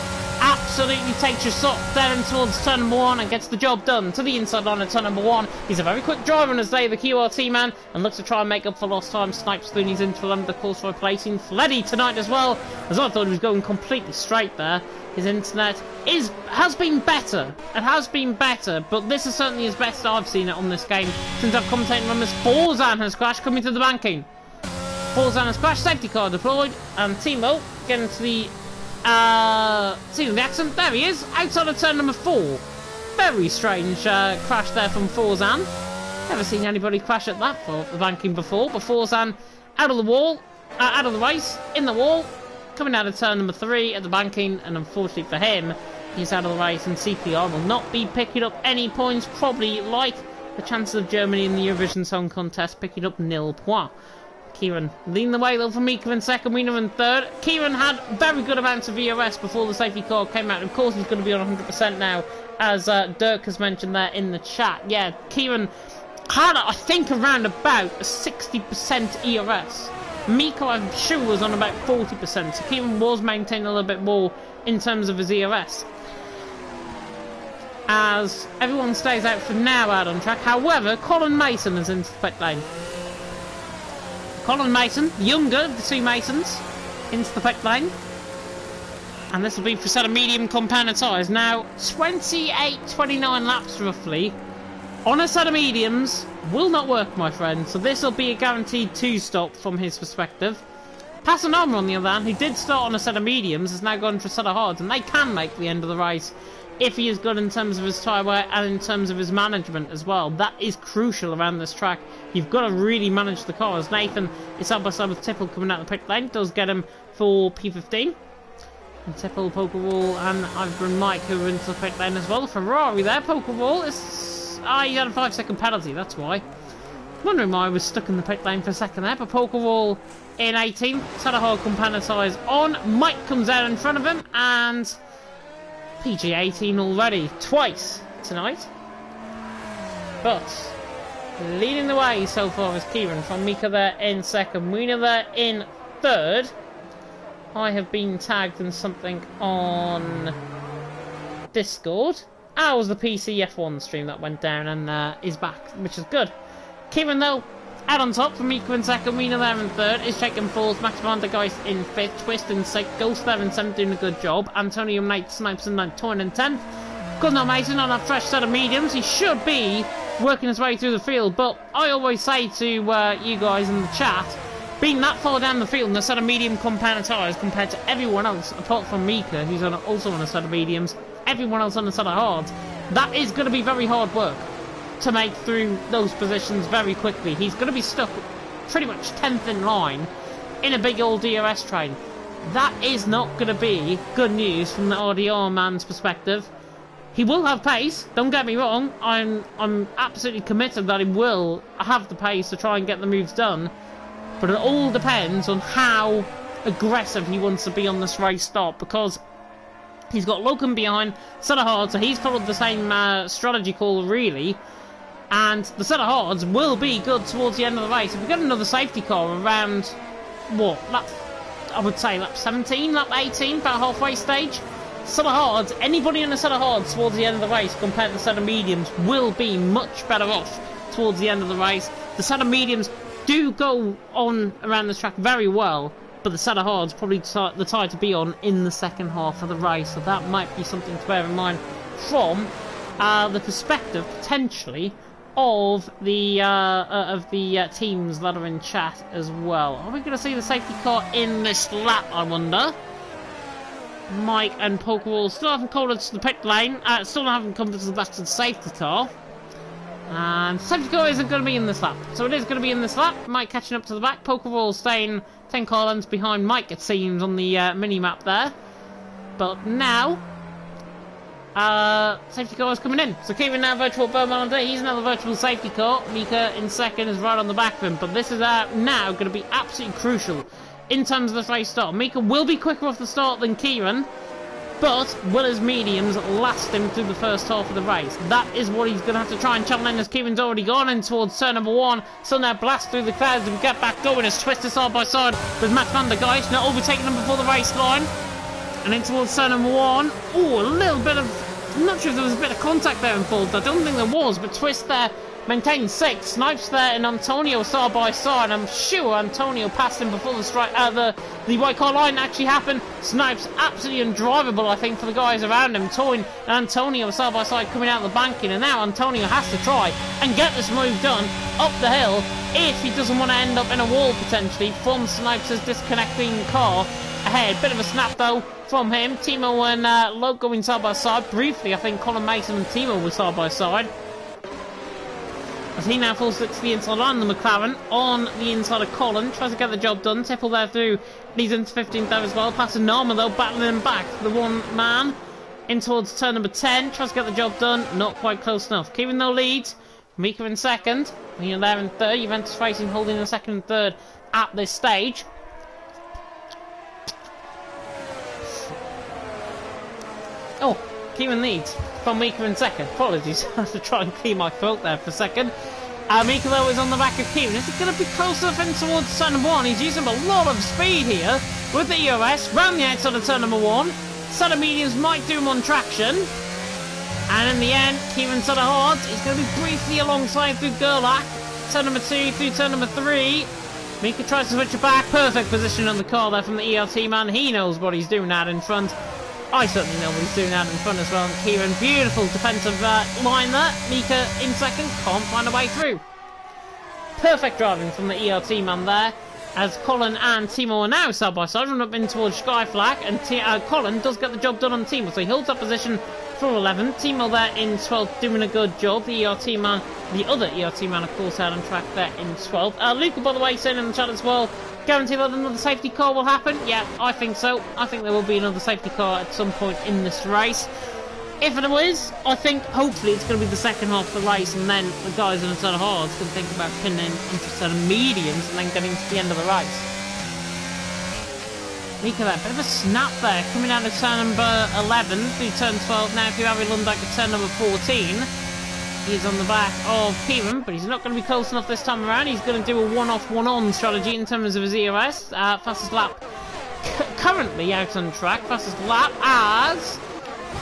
absolutely takes your shot there and towards turn number 1 and gets the job done to the inside line of turn number 1. He's a very quick driver on his day, the QRT man, and looks to try and make up for lost time. Snipes through his into the course by placing Fleddy tonight as well, as I thought he was going completely straight there. His internet has been better. It has been better, but this is certainly his best I've seen it on this game since I've commentated on this. Forzan has crashed, coming to the banking. Forzan has crashed, safety car deployed, and Timo getting to the scene of the accident. There he is, outside of turn number 4. Very strange crash there from Forzan. Never seen anybody crash at that for the banking before, but Forzan out of the wall, out of the race, in the wall, coming out of turn number 3 at the banking, and unfortunately for him, he's out of the race, and CPR will not be picking up any points, probably like the chances of Germany in the Eurovision Song Contest, picking up 0 points. Kieran leading the way though for Mika in second, Wiener in third. Kieran had very good amounts of ERS before the safety car came out. Of course he's going to be on 100% now, as Dirk has mentioned there in the chat. Yeah, Kieran had, I think, around about a 60% ERS. Mika, I'm sure, was on about 40%, so Kieran was maintaining a little bit more in terms of his ERS. As everyone stays out for now out on track. However, Colin Mason is into the pit lane. Colin Mason, younger of the two Masons, into the pit lane. And this will be for a set of medium compounded tyres. Now, 28-29 laps roughly on a set of mediums will not work, my friend. So this will be a guaranteed 2-stop from his perspective. Pasanama, on the other hand, who did start on a set of mediums, has now gone for a set of hards. And they can make the end of the race if he is good in terms of his tyre wear and in terms of his management as well. That is crucial around this track. You've got to really manage the car. As Nathan is side by side with Tipple coming out the pit lane, does get him for P15. And Tipple, Pokerwall, and Ivor and Mike who are into the pit lane as well. Ferrari there, Pokerwall is... he had a 5-second penalty, that's why. Wondering why I was stuck in the pit lane for a second there, but Pokerwall in 18th, set a hard compounded tyres on. Mike comes out in front of him, and PG 18 already, twice tonight. But leading the way so far is Kieran, from Mika there in second, Wiener there in third. I have been tagged in something on Discord. It was the PC F1 stream that went down and is back, which is good. Kieran though, out on top for Mika in second, Wiener there in third, is shaking fourth, Max van der Geist in fifth, Twist in sixth, Ghost there in seventh doing a good job, Antonio Knight Snipes in ninth, Torn in 10th. Gunnar Mason on a fresh set of mediums. He should be working his way through the field, but I always say to you guys in the chat, being that far down the field in a set of medium compounded tyres compared to everyone else, apart from Mika, who's also on a set of mediums, everyone else on a set of hards, that is going to be very hard work to make through those positions very quickly. He's going to be stuck pretty much 10th in line in a big old DRS train. That is not going to be good news from the RDR man's perspective. He will have pace, don't get me wrong. I'm absolutely committed that he will have the pace to try and get the moves done. But it all depends on how aggressive he wants to be on this race start, because he's got Logan behind, set of hards, so he's followed the same strategy call really. And the set of hards will be good towards the end of the race. If we get another safety car around, what, I would say lap 17, lap 18, about halfway stage, set of hards, anybody in a set of hards towards the end of the race compared to the set of mediums will be much better off towards the end of the race. The set of mediums do go on around this track very well, but the set of hards probably the tyre to be on in the second half of the race, so that might be something to bear in mind from the perspective potentially of the teams that are in chat as well. Are we going to see the safety car in this lap, I wonder? Mike and Pokerwall still haven't called us to the pit lane, still haven't come to the back to the safety car. And safety car isn't going to be in this lap, so it is going to be in this lap. Mike catching up to the back, Pokerwall staying 10 car lengths behind Mike, it seems, on the mini-map there. But now, safety car is coming in. So Kieran now virtual Beaumont, he's another virtual safety car. Mika in second is right on the back of him, but this is now going to be absolutely crucial in terms of this race start. Mika will be quicker off the start than Kieran, but will his mediums last him through the first half of the race? That is what he's going to have to try and channel in, as Kieran's already gone in towards turn number 1. So now blast through the clouds and get back going as Twister side by side with Matt van der Geist, now overtaking him before the race line. And in towards turn number 1. Oh, a little bit of... I'm not sure if there was a bit of contact there involved. I don't think there was, but Twist there maintains 6. Snipes there and Antonio side by side. I'm sure Antonio passed him before the strike. The white car line actually happened. Snipes absolutely undrivable, I think, for the guys around him. Toying and Antonio side by side coming out of the banking, and now Antonio has to try and get this move done up the hill if he doesn't want to end up in a wall potentially from Snipes' disconnecting car ahead. Bit of a snap though from him. Timo and Loke going side by side. Briefly, I think Colin Mason and Timo were side by side. As he now falls to the inside line, the McLaren on the inside of Colin, tries to get the job done. Tipple there through, leads into 15th there as well. Passing Norma though, battling him back. The one man in towards turn number 10, tries to get the job done, not quite close enough. Kieran though leads, Mika in second, Mika there in third. Juventus Racing holding the second and third at this stage. Oh, Kieran leads from Mika in second. Apologies, I have to try and clear my throat there for a second. Mika though is on the back of Kieran. Is it going to be close enough in towards turn number 1? He's using a lot of speed here with the EOS. Round the outside of turn number 1. Set of mediums might do him on traction. And in the end, Kieran set of hards. He's going to be briefly alongside through Gerlach. Turn number 2 through turn number 3. Mika tries to switch it back. Perfect position on the car there from the ELT man. He knows what he's doing out in front. I certainly know what he's doing out in front as well. And Kieran, beautiful defensive line there. Mika in second, can't find a way through. Perfect driving from the ELT man there. As Colin and Timo are now side by side, run up in towards Skyflag, and Colin does get the job done on Timo, so he holds up position for 11. Timo there in 12th, doing a good job. The ERT man, the other ERT man, of course, out on track there in 12th. Luca, by the way, saying in the chat as well, guarantee that another safety car will happen? Yeah, I think so. I think there will be another safety car at some point in this race. If it is, I think hopefully it's going to be the second half of the race, and then the guys in the set of hards can think about pinning into set of mediums and then getting to the end of the race. Mika there, bit of a snap there, coming out of turn number 11 through turn 12, now through Avi Lundberg at turn number 14. He's on the back of Kieran, but he's not going to be close enough this time around. He's going to do a one-off, one-on strategy in terms of his EOS. Fastest lap currently out on track. Fastest lap as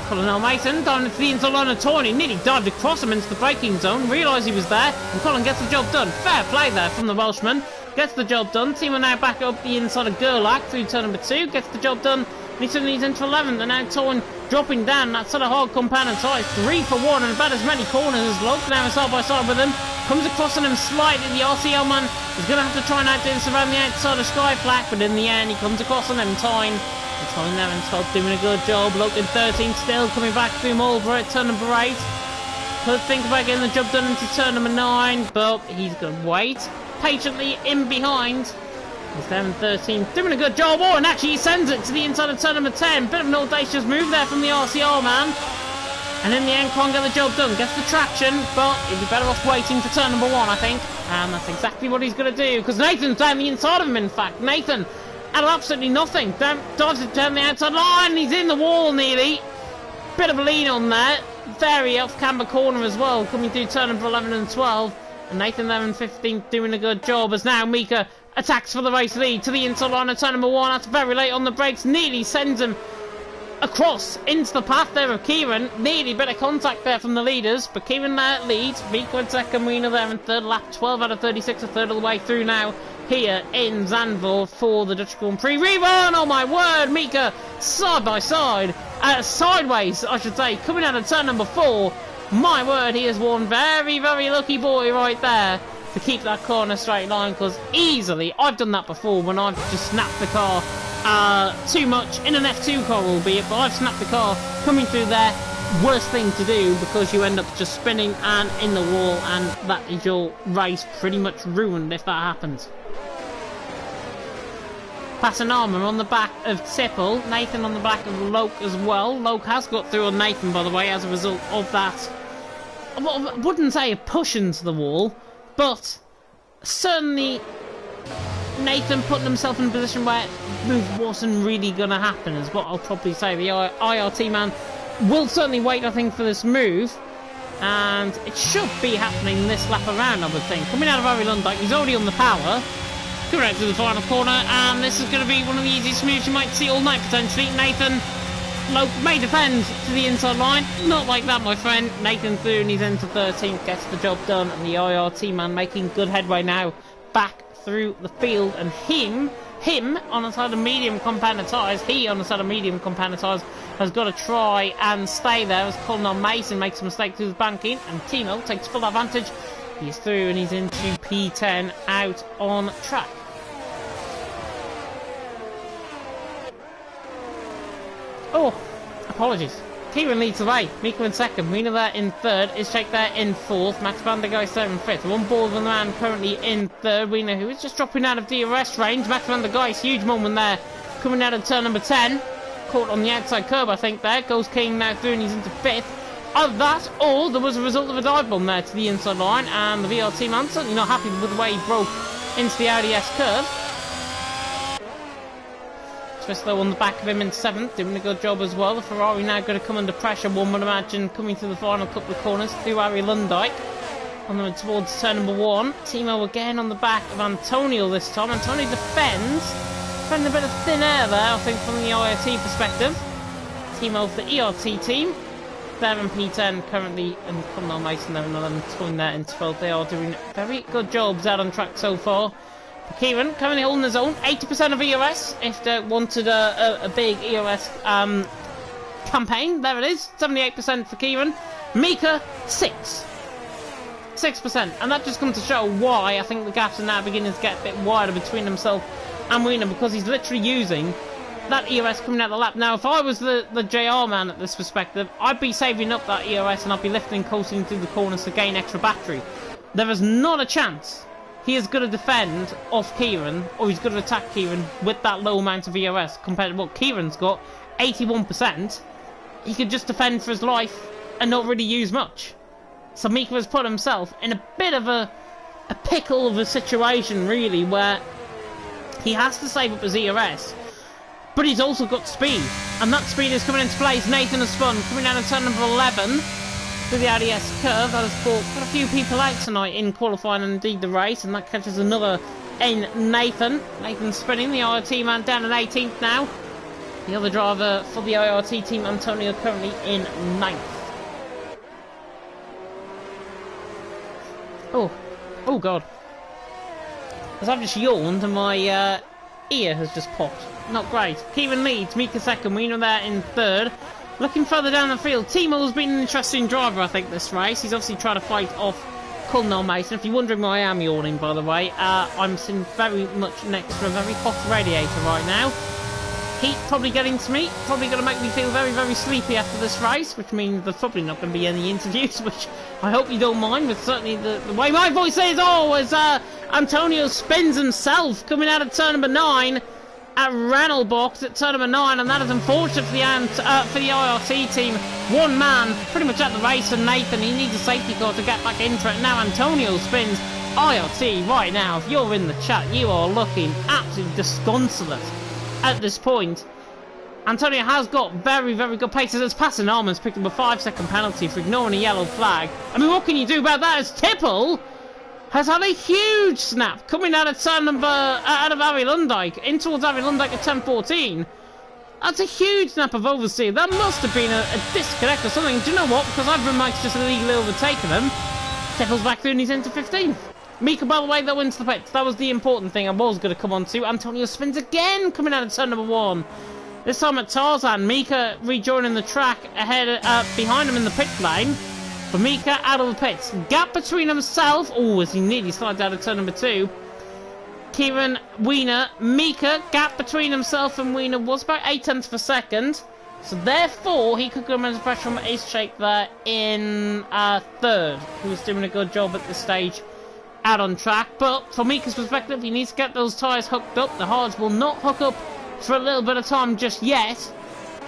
Colin Mason down into the inside line of Tawny, nearly dived across him into the braking zone, realised he was there, and Colin gets the job done. Fair play there from the Welshman. Gets the job done. Timo now back up the inside of Gerlach through turn number 2. Gets the job done. And he suddenly leads into 11th. And now Torn dropping down that sort of hard compound and size. 3 for 1 and about as many corners as Log now side by side with him. Comes across on him slightly. The RCL man is going to have to try and outdo this around the outside of Skyflag. But in the end, he comes across on him. Tyne there and Todd doing a good job. Look in 13 still coming back through Marlborough at turn number 8. Could think about getting the job done into turn number 9, but he's going to wait patiently in behind. He's there in 13, doing a good job. Oh, and actually he sends it to the inside of turn number 10. Bit of an audacious move there from the RCR man. And in the end, can't get the job done. Gets the traction, but he'd be better off waiting for turn number 1, I think. And that's exactly what he's going to do, because Nathan's down the inside of him, in fact. Nathan had absolutely nothing. Dives it down the outside line. He's in the wall nearly. Bit of a lean on there. Very off camber corner as well, coming through turn number 11 and 12. And Nathan there in 15th doing a good job, as now Mika attacks for the race lead to the inside line of turn number 1. That's very late on the brakes. Nearly sends him across into the path there of Kieran. Nearly bit of contact there from the leaders, but Kieran there leads. Mika in second, Marina there in third. Lap 12 out of 36, a third of the way through now here in Zandvoort for the Dutch Grand Prix Rerun. Oh my word, Mika side by side, sideways I should say, coming out of turn number 4. My word, he is one very, very lucky boy right there to keep that car in a straight line, because easily, I've done that before when I've just snapped the car too much, in an F2 car albeit, but I've snapped the car coming through there. Worst thing to do, because you end up just spinning and in the wall, and that is your race pretty much ruined if that happens. Passing Armour on the back of Tipple, Nathan on the back of Loke as well. Loke has got through on Nathan, by the way, as a result of that. I wouldn't say a push into the wall, but certainly Nathan putting himself in a position where the move wasn't really going to happen, is what I'll probably say. The IRT man will certainly wait, I think, for this move, and it should be happening this lap around, I would think. Coming out of Ari Lundberg, he's already on the power. Coming out to the final corner, and this is going to be one of the easiest moves you might see all night, potentially. Nathan may defend to the inside line. Not like that, my friend. Nathan through and he's into 13th, gets the job done, and the IRT man making good headway now back through the field, and him on the side of medium compounder tyres, has got to try and stay there as Colin Mason makes a mistake through the banking, and TML takes full advantage. He's through and he's into P10 out on track. Oh, apologies. Kieran leads the way. Mika in second. Mina there in third. Ishak there in fourth. Max van der Geist there in fifth. One ball of the man currently in third. Wiener, who is just dropping out of DRS range. Max van der Geist, huge moment there. Coming out of turn number 10. Caught on the outside curb, I think, there. Goes King now through and he's into fifth. Of that all, there was a result of a dive bomb there to the inside line. And the VRT man certainly not happy with the way he broke into the Audi S curve. Though on the back of him in 7th, doing a good job as well. The Ferrari now going to come under pressure, one would imagine, coming to the final couple of corners through Harry Lundijk. On them towards turn number 1. Timo again on the back of Antonio this time. Antonio defends a bit of thin air there, I think, from the IRT perspective. Timo of the ERT team. There in P10 currently, and Conor Mason there in 11th, going there in 12th. They are doing very good jobs out on track so far. Kieran currently holding his own, 80% of EOS. If they wanted a big EOS campaign, there it is, 78% for Kieran. Mika, 6%, and that just comes to show why I think the gaps are now beginning to get a bit wider between himself and Wiener, because he's literally using that EOS coming out the lap. Now, if I was the JR man at this perspective, I'd be saving up that EOS and I'd be lifting, coasting through the corners to gain extra battery. There is not a chance he is going to defend off Kieran, or he's going to attack Kieran with that low amount of EOS compared to what Kieran's got, 81%. He could just defend for his life and not really use much. So Mika has put himself in a bit of a pickle of a situation, really, where he has to save up his EOS, but he's also got speed, and that speed is coming into place. Nathan has spun, coming down to turn number 11. Through the Audi S curve, that has caught quite a few people out tonight in qualifying and indeed the race, and that catches another in Nathan. Nathan spinning, the IRT man down in 18th now. The other driver for the IRT team, Antonio, currently in 9th. Oh god. As I've just yawned and my ear has just popped. Not great. Kieran leads, Mika second, Wiener there in third. Looking further down the field, Timo's been an interesting driver, I think, this race. He's obviously trying to fight off Colin Mason. If you're wondering why I am yawning, by the way, I'm sitting very much next to a very hot radiator right now. Heat probably getting to me, probably going to make me feel very, very sleepy after this race, which means there's probably not going to be any interviews, which I hope you don't mind, but certainly the way my voice is, as Antonio spins himself coming out of turn number 9. At Renault box at turn number 9, and that is unfortunate for the IRT team. One man pretty much at the race, and Nathan, he needs a safety car to get back into it. Now Antonio spins. IRT right now, if you're in the chat, you are looking absolutely disconsolate at this point. Antonio has got very, very good paces. As passing Arman's picked up a 5-second penalty for ignoring a yellow flag. I mean, what can you do about that? As Tipple has had a huge snap coming out of turn number out of Harry Lundijk in towards Harry Lundijk at 10:14. That's a huge snap of oversteer. That must have been a disconnect or something. Do you know what? Because I've Mike's just illegally overtaken him. Tipple's back through and he's into 15th. Mika, by the way, though, into the pits. That was the important thing I was going to come on to. Antonio spins again coming out of turn number 1. This time at Tarzan. Mika rejoining the track ahead, behind him in the pit lane. For Mika out of the pits. Gap between himself. Oh, as he nearly slides out of turn number 2. Kieran, Wiener, Mika. Gap between himself and Wiener was about 0.8 of a second. So therefore, he could come under pressure from Ishak there in third. Who was doing a good job at this stage out on track. But from Mika's perspective, he needs to get those tyres hooked up. The hards will not hook up for a little bit of time just yet.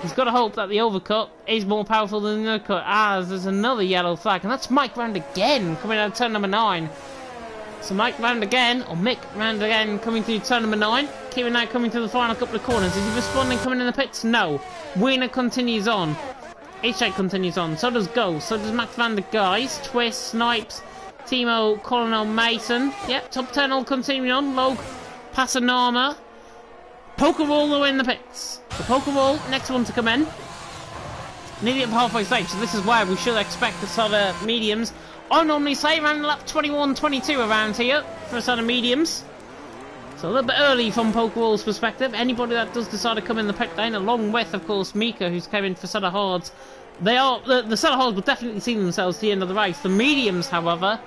He's got to hope that the overcut is more powerful than the undercut, as there's another yellow flag, and that's Mike round again, coming out of turn number 9. So Mike round again, or Mick round again, coming through turn number 9. Kieran now coming to the final couple of corners. Is he responding, coming in the pits? No. Wiener continues on. Ishak continues on. So does Go. So does Max van der Geist. Twist, Snipes, Timo, Colonel Mason. Yep, top 10 all continuing on. Logue Pasanama. Pokeball in the pits. The Pokeball, next one to come in. Nearly up halfway stage, so this is where we should expect the sort of mediums. I normally say around lap 21, 22 around here for sort of mediums. So a little bit early from Pokeball's perspective. Anybody that does decide to come in the pit lane, along with, of course, Mika, who's come in for sort of hards, they are the sort of hards will definitely see themselves at the end of the race. The mediums, however,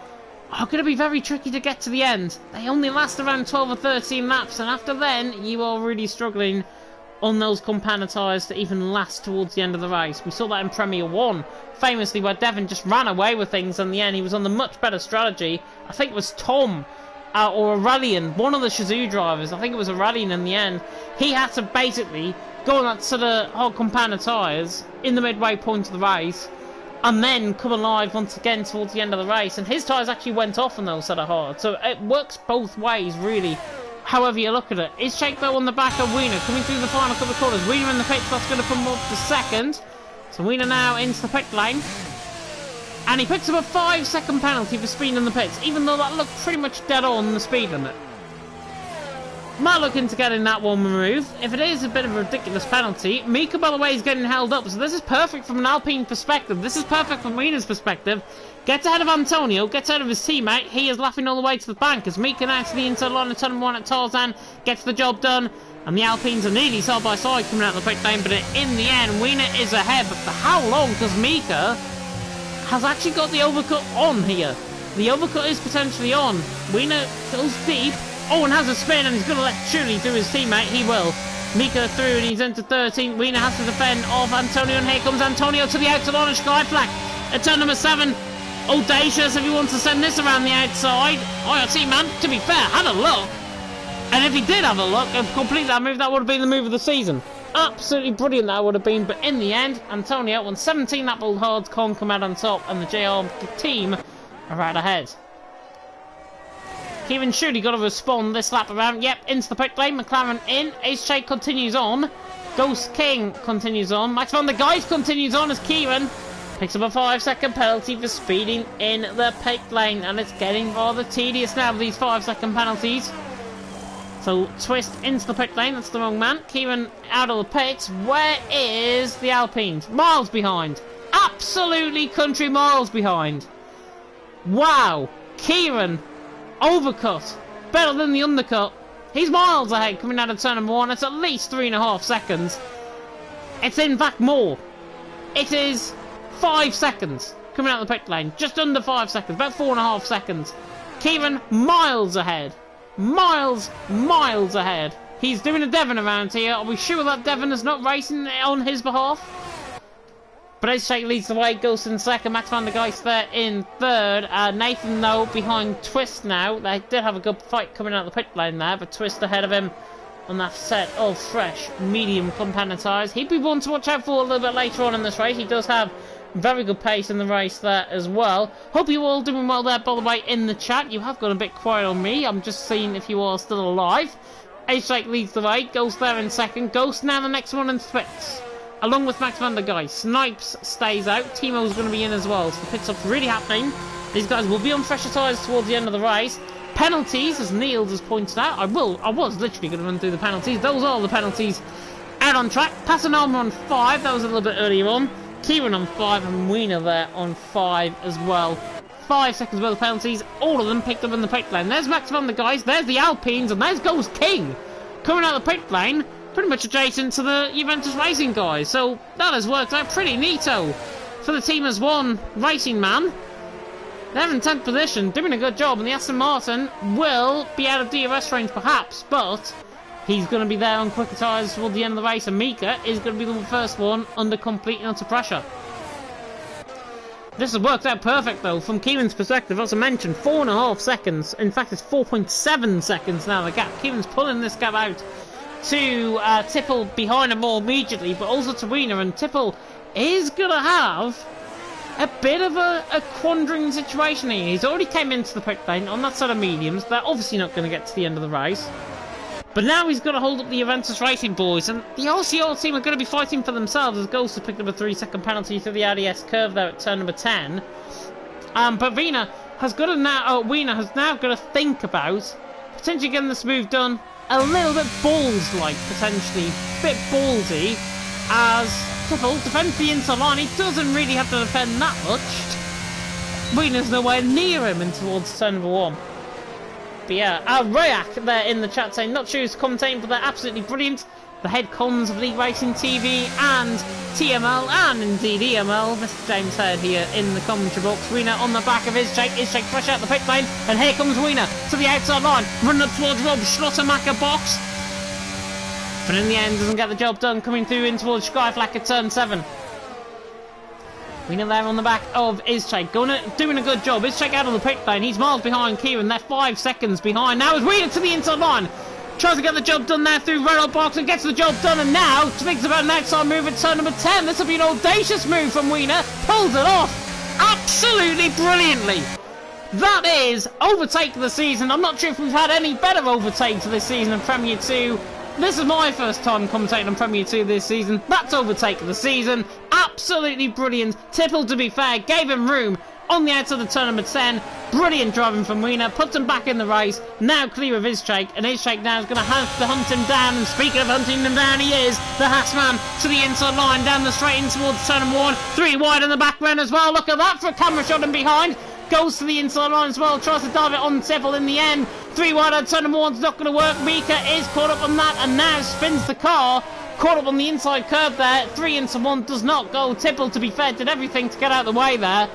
are going to be very tricky to get to the end. They only last around 12 or 13 laps, and after then, you are really struggling on those companion tyres to even last towards the end of the race. We saw that in Premier 1, famously, where Devon just ran away with things in the end. He was on the much better strategy. I think it was Tom or Aurelian, one of the Shazoo drivers. I think it was Aurelian in the end. He had to basically go on that sort of hard companion tyres in the midway point of the race, and then come alive once again towards the end of the race. And his tyres actually went off on those sort of hard. So it works both ways, really, however you look at it. Is Shakebo on the back of Wiener coming through the final couple of corners? Wiener in the pits, that's going to come up to second. So Wiener now into the pit lane. And he picks up a 5-second penalty for speed in the pits, even though that looked pretty much dead on the speed limit. Might look into getting that one removed. If it is a bit of a ridiculous penalty, Mika, by the way, is getting held up. So this is perfect from an Alpine perspective. This is perfect from Wiener's perspective. Gets ahead of Antonio, gets ahead of his teammate. He is laughing all the way to the bank as Mika now to the inside line of turn 1 at Tarzan, gets the job done. And the Alpines are nearly side by side coming out of the pit lane, but in the end, Wiener is ahead. But for how long? Because Mika has actually got the overcut on here. The overcut is potentially on. Wiener goes deep. Oh, and has a spin, and he's going to let Chuli through his teammate. He will. Mika through, and he's into 13. Wiener has to defend off Antonio, and here comes Antonio to the outside on a Sky Flag. At turn number 7, Audacious, if he wants to send this around the outside. IRT, man, to be fair, had a look. And if he did have a look and complete that move, that would have been the move of the season. Absolutely brilliant that would have been, but in the end, Antonio won 17 lap hards, can't come out on top, and the JR team are right ahead. Kieran Shuley got to respond this lap around. Yep, into the pit lane. McLaren in. Ace Shake continues on. Ghost King continues on. Max van der Geist continues on as Kieran picks up a 5-second penalty for speeding in the pit lane. And it's getting rather tedious now with these 5-second penalties. So, Twist into the pit lane. That's the wrong man. Kieran out of the pits. Where is the Alpines? Miles behind. Absolutely country miles behind. Wow. Kieran overcut, better than the undercut. He's miles ahead coming out of turn number 1. It's at least 3.5 seconds. It's in fact more. It is 5 seconds coming out of the pit lane. Just under 5 seconds, about 4.5 seconds. Kieran miles ahead. Miles ahead. He's doing a Devon around here. Are we sure that Devon is not racing on his behalf? But Ace Shake leads the way, Ghost in second, Max van der Geist there in third. Nathan, though, behind Twist now. They did have a good fight coming out of the pit lane there, but Twist ahead of him on that set of fresh, medium companion tyres. He'd be one to watch out for a little bit later on in this race. He does have very good pace in the race there as well. Hope you all doing well there, by the way, in the chat. You have gone a bit quiet on me. I'm just seeing if you are still alive. Ace Shake leads the way, Ghost there in second. Ghost now the next one in pits, along with Max van der Geist. Snipes stays out. Timo's going to be in as well. So the pit stop's really happening. These guys will be on fresher tyres towards the end of the race. Penalties, as Niels has pointed out. I was literally going to run through the penalties. Those are the penalties out on track. Pasanama on 5. That was a little bit earlier on. Kieran on 5 and Wiener there on 5 as well. 5 seconds worth of penalties. All of them picked up in the pit lane. There's Max van der Geist. There's the Alpines. And there's Ghost King coming out of the pit lane, pretty much adjacent to the Juventus Racing guys. So that has worked out pretty neato for the team as one racing man. They're in 10th position, doing a good job, and the Aston Martin will be out of DRS range perhaps, but he's going to be there on quicker tyres toward the end of the race, and Mika is going to be the first one under complete and utter pressure. This has worked out perfect though, from Kieran's perspective. As I mentioned, 4.5 seconds. In fact, it's 4.7 seconds now, the gap. Kieran's pulling this gap out to Tipple behind him more immediately, but also to Wiener, and Tipple is going to have a bit of a quandering situation here. He's already came into the pit lane on that side of mediums. They're obviously not going to get to the end of the race. But now he's got to hold up the Juventus Racing boys, and the RCR team are going to be fighting for themselves as Ghost has picked up a 3-second penalty through the RDS curve there at turn number 10. But Wiener has now got to think about potentially getting this move done a little bit balls-like, potentially. Bit ballsy, as Tiffle defends the inside line. He doesn't really have to defend that much. Wiener's nowhere near him in towards turn number 1. But yeah, Ryak there in the chat saying, not sure who's commentating, but they're absolutely brilliant. The head comms of League Racing TV and TML and indeed EML. Mr. James Heard here in the commentary box. Wiener on the back of Izjake. Izjake fresh out the pit lane, and here comes Wiener to the outside line, running up towards Rob Schlottermacher box. But in the end, doesn't get the job done, coming through in towards Skyflack at turn 7. Wiener there on the back of Izjake, doing a good job. Izjake out of the pit lane. He's miles behind Kieran. They're 5 seconds behind. Now is Wiener to the inside line. Tries to get the job done there through Renault box and gets the job done, and now thinks about an outside move at turn number 10. This will be an audacious move from Wiener. Pulls it off absolutely brilliantly. That is overtake of the season. I'm not sure if we've had any better overtakes this season in Premier 2. This is my first time commentating on Premier 2 this season. That's overtake of the season. Absolutely brilliant. Tipple, to be fair, gave him room on the outside of turn number 10. Brilliant driving from Wiener, puts him back in the race, now clear of Izjake, and Izjake now is going to have to hunt him down, and speaking of hunting him down, he is, the Hassman to the inside line, down the straight in towards turn number 1, 3 wide in the background as well. Look at that for a camera shot in behind, goes to the inside line as well, tries to dive it on Tiffle in the end, 3 wide on turn number 1's not going to work. Mika is caught up on that, and now spins the car, caught up on the inside curve there, 3 into 1 does not go. Tipple, to be fair, did everything to get out of the way there.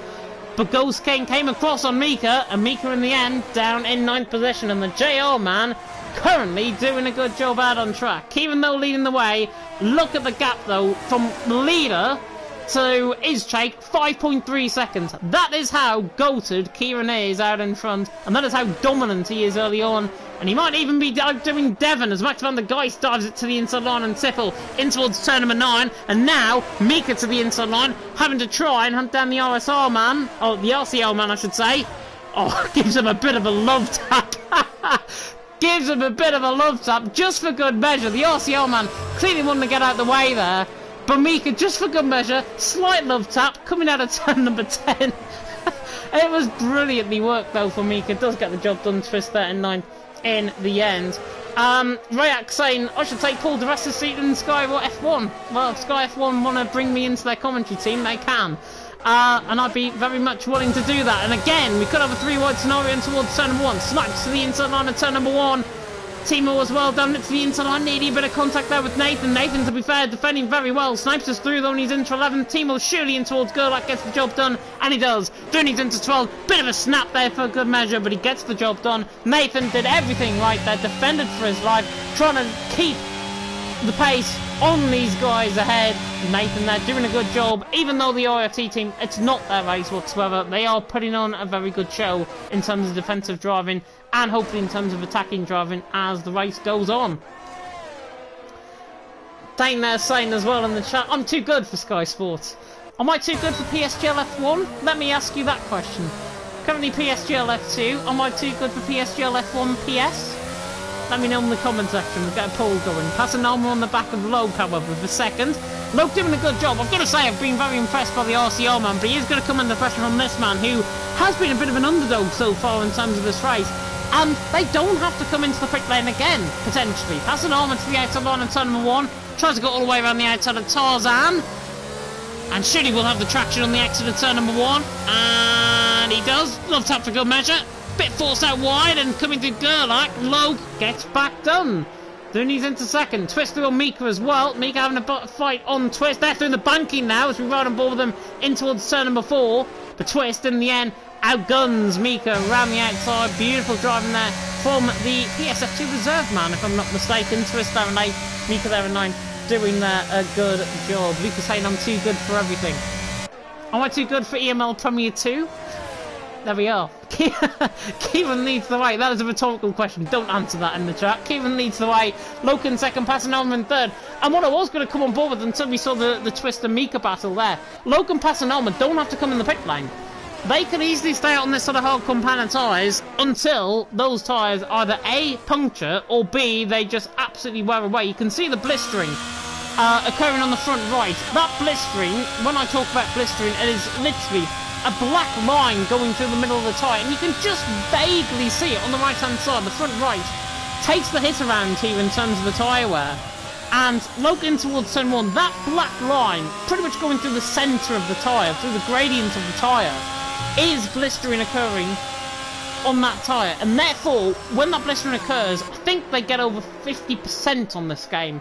But Ghost King came across on Mika, and Mika in the end down in 9th position, and the JR man currently doing a good job out on track. Even though leading the way, look at the gap though from leader to Izjake, 5.3 seconds. That is how goated Kieran is out in front, and that is how dominant he is early on. And he might even be outdoing Devon as Max van der Geist dives it to the inside line and Tiffle in towards turn number 9. And now Mika to the inside line, having to try and hunt down the RSR man, or the RCL man I should say. Oh, gives him a bit of a love tap. Gives him a bit of a love tap just for good measure. The RCL man clearly wanting to get out the way there. But Mika, just for good measure, slight love tap coming out of turn number 10. It was brilliantly worked though for Mika. Does get the job done, twist 39 in the end. Ryak saying I should take Paul the rest of the seat in Sky F1. Well, if Sky F1 want to bring me into their commentary team, they can. And I'd be very much willing to do that. And again, we could have a 3 wide scenario in towards turn number 1. Snipes to the inside line of turn number 1. Timo as well, down it to the inside line, needing a bit of contact there with Nathan. Nathan, to be fair, defending very well. Snipes us through though, and he's into 11. Timo surely in towards Gerlach, gets the job done, and he does. Dooney's into 12. Bit of a snap there for good measure, but he gets the job done. Nathan did everything right there, defended for his life, trying to keep the pace on these guys ahead. Nathan there doing a good job, even though the IFT team, it's not their race whatsoever. They are putting on a very good show in terms of defensive driving and hopefully in terms of attacking driving as the race goes on. Dane there saying as well in the chat, I'm too good for Sky Sports. Am I too good for PSGL F1? Let me ask you that question. Currently PSGL F2, am I too good for PSGL F1 PS? Let me know in the comment section. We'll get a poll going. Passing Alma on the back of Logue, however, for second. Logue doing a good job. I've got to say, I've been very impressed by the RCR man, but he is going to come under pressure from this man, who has been a bit of an underdog so far in terms of this race. And they don't have to come into the pit lane again, potentially. Passing Alma to the outside line on turn number 1. Tries to go all the way around the outside of Tarzan. And surely will have the traction on the exit of turn number 1. And he does. Love tap for good measure. Bit forced out wide and coming to Gerlach. Logue gets back done. Dooney's into second. Twist through on Mika as well. Mika having a fight on Twist. They're through the banking now as we ride on board with them in towards turn number 4. But Twist in the end outguns Mika around the outside. Beautiful driving there from the PSF2 reserve man, if I'm not mistaken. Twist there in 8. Mika there in 9. Doing there a good job. Luca saying I'm too good for everything. Am I too good for EML Premier 2? There we are. Kieran leads the way. That is a rhetorical question. Don't answer that in the chat. Kieran leads the way. Loken second, passing Alma in third. And what I was going to come on board with until we saw the Twist and Mika battle there. Loken, passing Alma don't have to come in the pit lane. They can easily stay out on this sort of hard compound tyres until those tyres either A, puncture, or B, they just absolutely wear away. You can see the blistering occurring on the front right. That blistering, when I talk about blistering, it is literally a black line going through the middle of the tyre, and you can just vaguely see it on the right hand side, the front right. takes the hit around here in terms of the tyre wear. And Loke in towards turn 1, that black line, pretty much going through the centre of the tyre, through the gradient of the tyre, is blistering occurring on that tyre. And therefore, when that blistering occurs, I think they get over 50% on this game.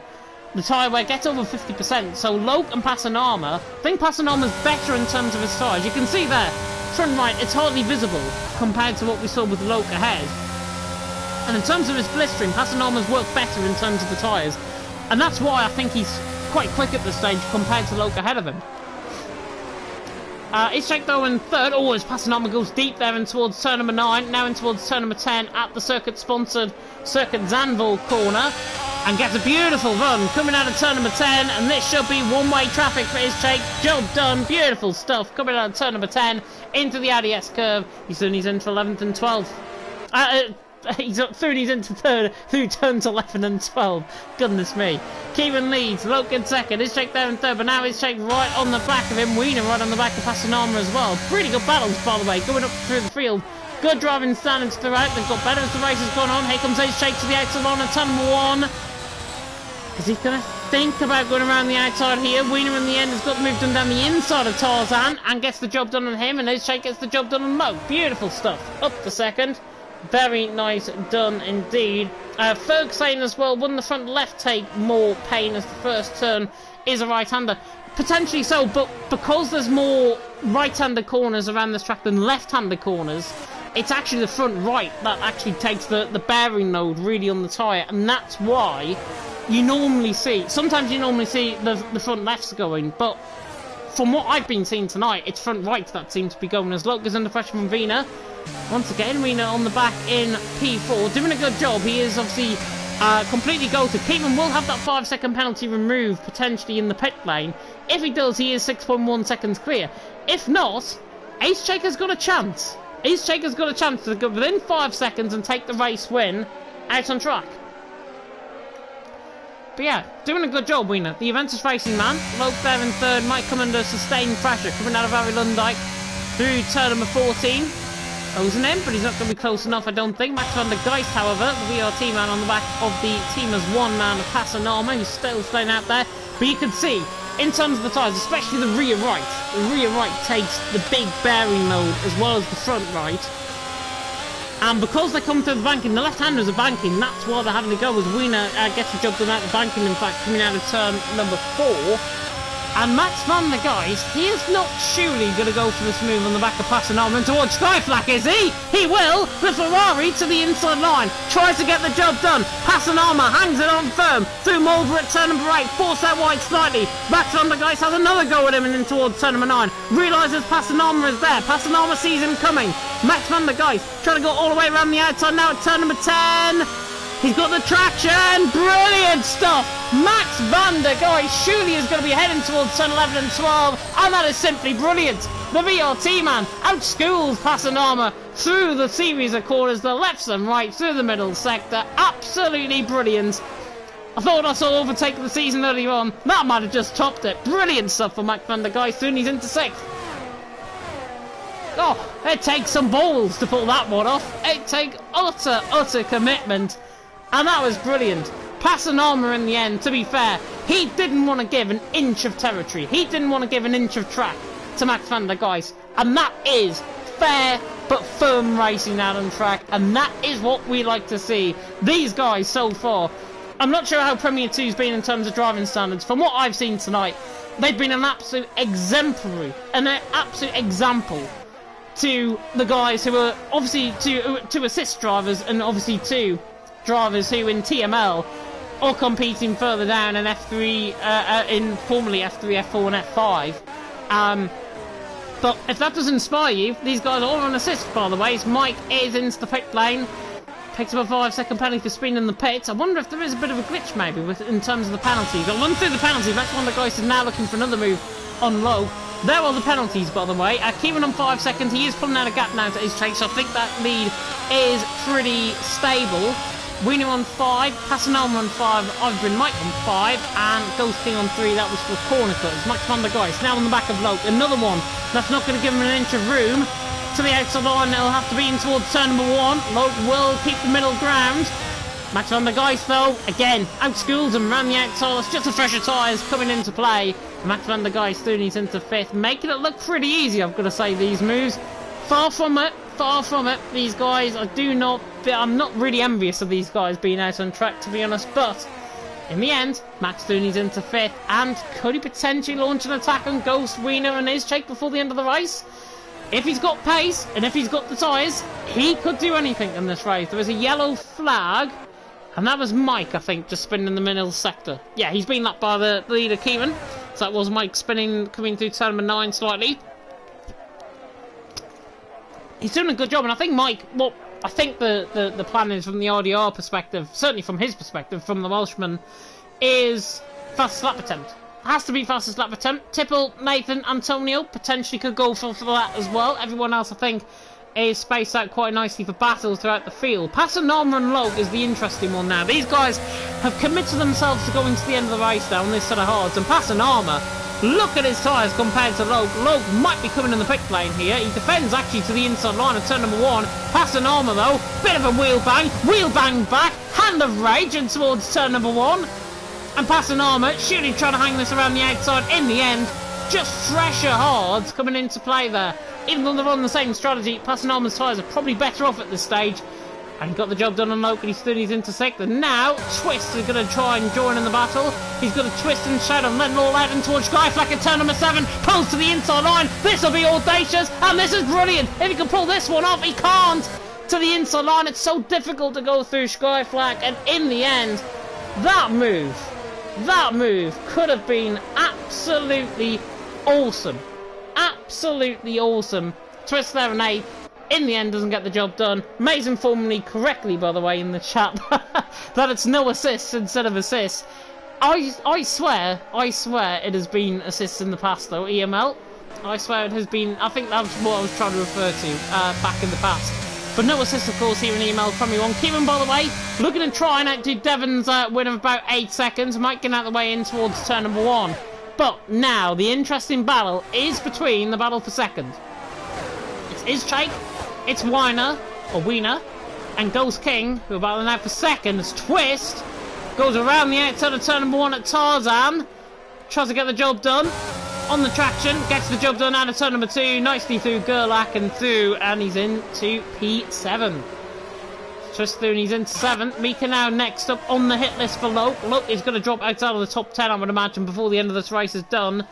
The tyre wear gets over 50%, so Loke and Pasanama, I think Pasanama's better in terms of his tyres. You can see there, front right, it's hardly visible compared to what we saw with Loke ahead. And in terms of his blistering, Pasanama's worked better in terms of the tyres. And that's why I think he's quite quick at this stage compared to Loke ahead of him. Ishak though in third. Oh, as Pasanama goes deep there in towards turn number 9, now in towards turn number 10 at the circuit-sponsored Circuit Zanvil corner. And gets a beautiful run coming out of turn number 10, and this should be one-way traffic for Ishak. Job done, beautiful stuff coming out of turn number 10 into the ADS curve. He's in for 11th and 12th. He's up through, he's into third through turns 11 and 12. Goodness me. Kieran leads, Loke in second, Ishak there in third, but now Ishak right on the back of him, Wiener right on the back of Pasanama as well. Pretty good battles, by the way, going up through the field. Good driving standings throughout, they've got better as the race has gone on. Here comes Ishak to the outside line at turn number 1. Is he going to think about going around the outside here? Wiener in the end has got moved on down the inside of Tarzan and gets the job done on him, and Ishak gets the job done on Mo. Beautiful stuff. Up the second. Very nice done indeed. Ferg saying as well, wouldn't the front left take more pain as the first turn is a right-hander? Potentially so, but because there's more right-hander corners around this track than left-hander corners, it's actually the front right that actually takes the bearing load really on the tyre, and that's why you normally see, sometimes you normally see the front lefts going, but from what I've been seeing tonight, it's front right that seems to be going as Loke is under pressure from Wiener. Once again, Wiener on the back in P4, doing a good job. He is obviously completely goated. Keaton will have that 5-second penalty removed potentially in the pit lane. If he does, he is 6.1 seconds clear. If not, Ace Shaker's got a chance. Ace Shaker's got a chance to go within 5 seconds and take the race win out on track. But yeah, doing a good job, Wiener. The Juventus Racing man, Loke there in third, might come under sustained pressure coming out of Harry Lundijk through turn number 14. Closing in, but he's not going to be close enough, I don't think. Max van der Geist, however, the VRT man on the back of the team as one man, Pasanama, who's still staying out there. But you can see, in terms of the tyres, especially the rear right takes the big bearing load as well as the front right. And because they come through the banking, the left-handers are banking, that's why they're having to go as Wiener gets the job done out the banking, in fact, coming out of turn number 4. And Max van der Geist, he is not surely going to go for this move on the back of Pasanama towards Skyflak, is he? He will! The Ferrari to the inside line, tries to get the job done. Pasanama hangs it on firm through Mulder at turn number 8, forced out wide slightly. Max van der Geist has another go at him and in towards turn number 9. Realises Pasanama is there. Pasanama sees him coming. Max van der Geist trying to go all the way around the outside now at turn number 10. He's got the traction! Brilliant stuff! Max van der Geist surely is going to be heading towards turn 11 and 12, and that is simply brilliant! The VRT man outschools Pasanama through the series of corners, the lefts and right, through the middle sector. Absolutely brilliant! I thought I saw overtake the season earlier on. That might have just topped it. Brilliant stuff for Max van der Geist. Soon he's into 6th. Oh, it takes some balls to pull that one off. It takes utter commitment. And that was brilliant. Pasanama in the end, to be fair, he didn't want to give an inch of territory. He didn't want to give an inch of track to Max van der Geist. And that is fair but firm racing out on track. And that is what we like to see. These guys so far, I'm not sure how Premier 2's been in terms of driving standards. From what I've seen tonight, they've been an absolute exemplary, an absolute example to the guys who are obviously to assist drivers, and obviously to drivers who in TML are competing further down in F3, in formerly F3, F4 and F5. But if that doesn't inspire you, these guys are all on assist, by the way. Mike is into the pit lane, picks up a 5-second penalty for speeding in the pits. I wonder if there is a bit of a glitch maybe in terms of the penalty. Got run through the penalty. That's one of the guys is now looking for another move on low. There are the penalties, by the way. Keeping on 5 seconds, he is pulling out a gap now to his chase. So I think that lead is pretty stable. Wiener on 5, Pasanama on 5, I've been Mike on 5, and Ghost King on 3, that was for corner cutters. Max van der Geist now on the back of Loke, another one that's not going to give him an inch of room. To the outside line, it'll have to be in towards turn number 1. Loke will keep the middle ground. Max van der Geist, though, again, outschools him around the outside. It's just the fresher tyres coming into play. Max van der Geist soon he's into 5th, making it look pretty easy, I've got to say, these moves. Far from it, far from it. These guys, I'm not really envious of these guys being out on track, to be honest, but in the end, Max Dooney's into 5th, and could he potentially launch an attack on Ghost, Wiener and Izchake before the end of the race? If he's got pace, and if he's got the tyres, he could do anything in this race. There is a yellow flag, and that was Mike, I think, just spinning in the middle sector. Yeah, he's been lapped by the leader, Kieran. So that was Mike spinning, coming through turn number 9 slightly. He's doing a good job, and I think Mike, well, I think the plan is from the RDR perspective, certainly from his perspective, from the Welshman, is fastest lap attempt. Has to be fastest lap attempt. Tipple, Nathan, Antonio potentially could go for that as well. Everyone else, I think, is spaced out quite nicely for battles throughout the field. Passanarma and Loke is the interesting one now. These guys have committed themselves to going to the end of the race now on this set of hards, and Passanarma, look at his tyres compared to Loke. Loke might be coming in the pit lane here. He defends actually to the inside line of turn number 1. Passanarma though, bit of a wheel bang back, hand of rage and towards turn number 1. And Passanarma surely trying to hang this around the outside. In the end, just fresher hards coming into play there. Even though they're on the same strategy, Passanarma's tyres are probably better off at this stage. And he got the job done on Loke, and he stood his into 6th. And now, Twist is going to try and join in the battle. He's going to twist and shadow, and letting all out in towards Skyflack at turn number 7. Pulls to the inside line. This will be audacious, and this is brilliant. If he can pull this one off, he can't. To the inside line, it's so difficult to go through Skyflack. And in the end, that move could have been absolutely awesome. Absolutely awesome. Twist there and 8. In the end, doesn't get the job done. Mays informed me correctly, by the way, in the chat, that it's no assists instead of assists. I swear it has been assists in the past, though, EML. I swear it has been, I think that's what I was trying to refer to back in the past. But no assists, of course, here in EML from me one. Kieran, by the way, looking to try and outdo Devon's win of about 8 seconds. Might get out of the way in towards turn number 1. But now, the interesting battle is between the battle for second. It's Izchake, it's Wiener, and Ghost King, who are battling out for second. As Twist goes around the outside of turn number 1 at Tarzan. Tries to get the job done. On the traction, gets the job done out of turn number 2. Nicely through Gerlach and through, and he's into P7. Twist through and he's into 7th. Mika now next up on the hit list for Loke. Loke is going to drop outside of the top 10, I would imagine, before the end of this race is done.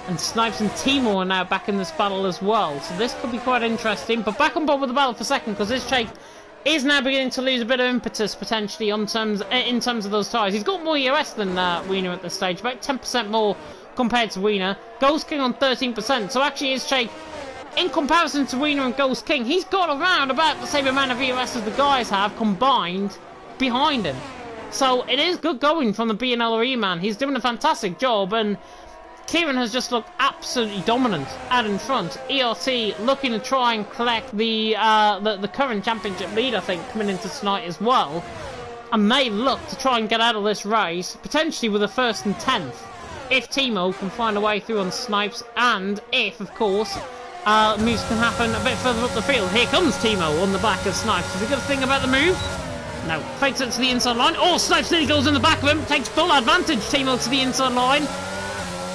And Snipes and Timor are now back in this battle as well. So this could be quite interesting. But back on board with the battle for second, because this Izchake is now beginning to lose a bit of impetus, potentially, in terms of those tyres. He's got more EOS than Wiener at this stage, about 10% more compared to Wiener. Ghost King on 13%. So actually Izchake, in comparison to Wiener and Ghost King, he's got around about the same amount of EOS as the guys have combined behind him. So it is good going from the BNLRE man. He's doing a fantastic job, and Kieran has just looked absolutely dominant out in front. ERT looking to try and collect the current championship lead, I think, coming into tonight as well. And they look to try and get out of this race, potentially with a 1st and 10th. If Timo can find a way through on Snipes, and if, of course, moves can happen a bit further up the field. Here comes Timo on the back of Snipes. Is he going to think about the move? No. Fakes it to the inside line. Oh, Snipes nearly goes in the back of him. Takes full advantage, Timo, to the inside line.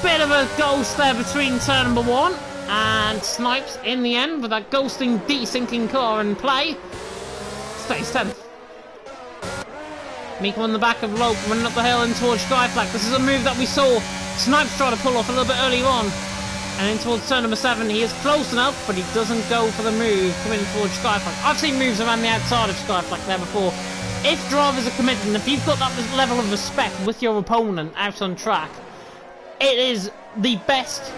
Bit of a ghost there between turn number 1 and Snipes in the end with that ghosting desinking car in play. Stays 10th. Mika on the back of Loke running up the hill and towards Skyflack. This is a move that we saw Snipes try to pull off a little bit earlier on. And in towards turn number 7, he is close enough, but he doesn't go for the move coming towards Skyflack. I've seen moves around the outside of Skyflack there before. If drivers are committed, and if you've got that level of respect with your opponent out on track, it is the best,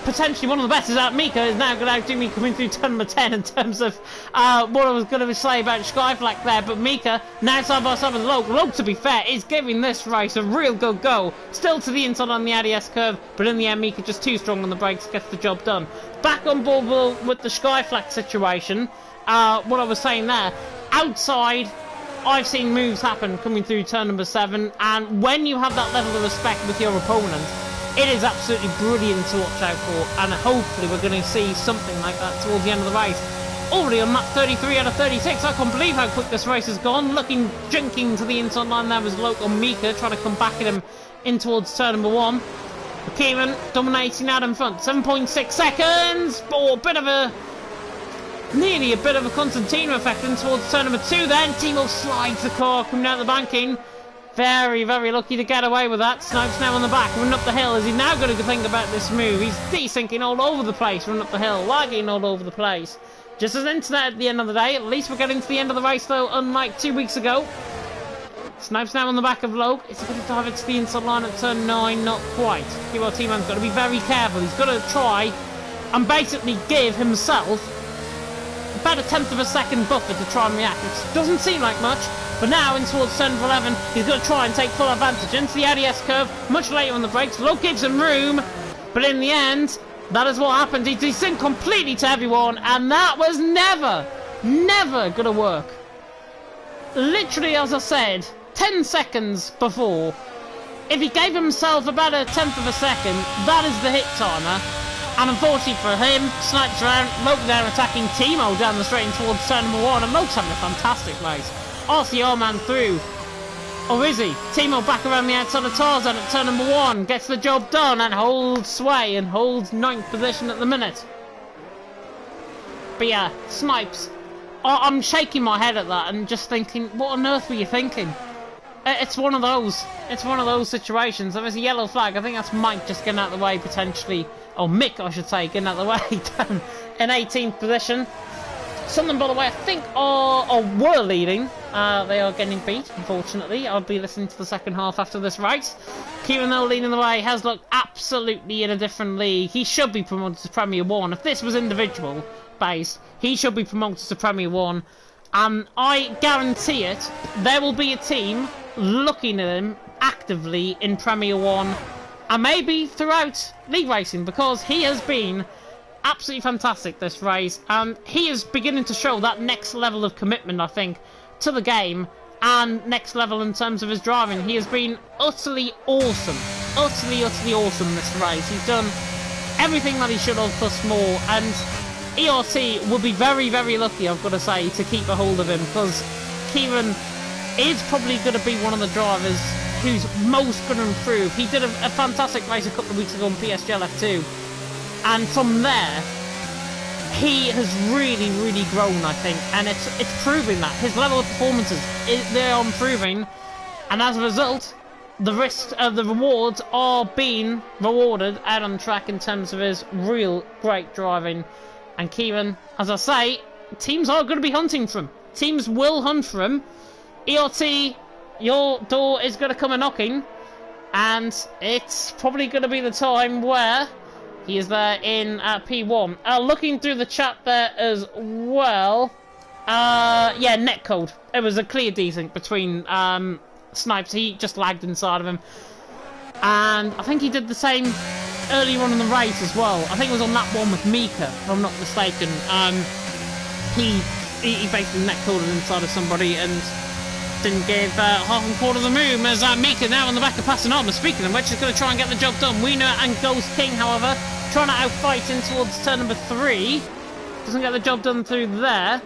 potentially one of the best. Is that Mika is now going to outdo me coming through turn number 10 in terms of what I was going to say about Skyflack there. But Mika now side by side with Loke. Loke, to be fair, is giving this race a real good go. Still to the inside on the ADS curve, but in the end, Mika just too strong on the brakes, gets the job done. Back on board with the Skyflack situation. What I was saying there, outside, I've seen moves happen coming through turn number 7, and when you have that level of respect with your opponent, it is absolutely brilliant to watch out for, and hopefully we're going to see something like that towards the end of the race. already on lap 33 out of 36. I can't believe how quick this race has gone. Jinking to the inside line there was local Mika, trying to come back at him in towards turn number 1. Kieran dominating out in front, 7.6 seconds. Oh, nearly a bit of a Constantino effect in towards turn number 2 then. Timo slides the car coming out the banking. Very, very lucky to get away with that. Snipes now on the back, running up the hill. Is he now going to think about this move? He's desinking all over the place, running up the hill, lagging all over the place. Just as internet at the end of the day. At least we're getting to the end of the race though, unlike 2 weeks ago. Snipes now on the back of Logue. Is he going to dive it to the inside line at turn 9? Not quite. Kilo T-Man's got to be very careful. He's got to try and basically give himself about a 1/10 of a second buffer to try and react. It doesn't seem like much, but now in towards turn 11, he's going to try and take full advantage into the ADS curve much later on the brakes. Logue gives him room, but in the end, that is what happened. He synced completely to everyone, and that was never going to work. Literally, as I said, 10 seconds before, if he gave himself about a 1/10 of a second, that is the hit timer. And unfortunately for him, Snipes around, Logue there attacking Timo down the straight towards turn number 1, and Logue's having a fantastic race. RCR man through. Or is he? Timo back around the outside of Tarzan at turn number 1, gets the job done and holds sway and holds 9th position at the minute. But yeah, Snipes, I'm shaking my head at that and just thinking, what on earth were you thinking? It's one of those. It's one of those situations. There is a yellow flag. I think that's Mike just getting out of the way potentially. Or Mick, I should say, getting out of the way down in 18th position. Sunderland, by the way, I think were leading. They are getting beat, unfortunately. I'll be listening to the second half after this race. Kieran Hill leading the way has looked absolutely in a different league. He should be promoted to Premier 1. If this was individual based, he should be promoted to Premier 1. And I guarantee it, there will be a team looking at him actively in Premier 1 and maybe throughout league racing, because he has been absolutely fantastic this race, and he is beginning to show that next level of commitment, I think, to the game, and next level in terms of his driving. He has been utterly awesome, utterly awesome this race. He's done everything that he should have plus more, and ERT will be very lucky, I've got to say, to keep a hold of him, because Kieran is probably going to be one of the drivers who's most going to improve. He did a fantastic race a couple of weeks ago on PSGL F2, and from there he has really grown, I think, and it's proving that his level of performances they are improving, and as a result the rewards are being rewarded out on track in terms of his real great driving. And Kieran, as I say, teams are going to be hunting for him. Teams will hunt for him. ERT, your door is going to come a-knocking, and it's probably going to be the time where he is there in P1. Looking through the chat there as well. Yeah, netcode. It was a clear desync between Snipes. He just lagged inside of him. And I think he did the same earlier on in the race as well. I think it was on that one with Mika, if I'm not mistaken. He basically netcoded inside of somebody and didn't give half and quarter of the room, as Mika now on the back of passing on. Speaking of which, is going to try and get the job done. Wiener and Ghost King, however, trying to outfight in towards turn number 3. Doesn't get the job done through there.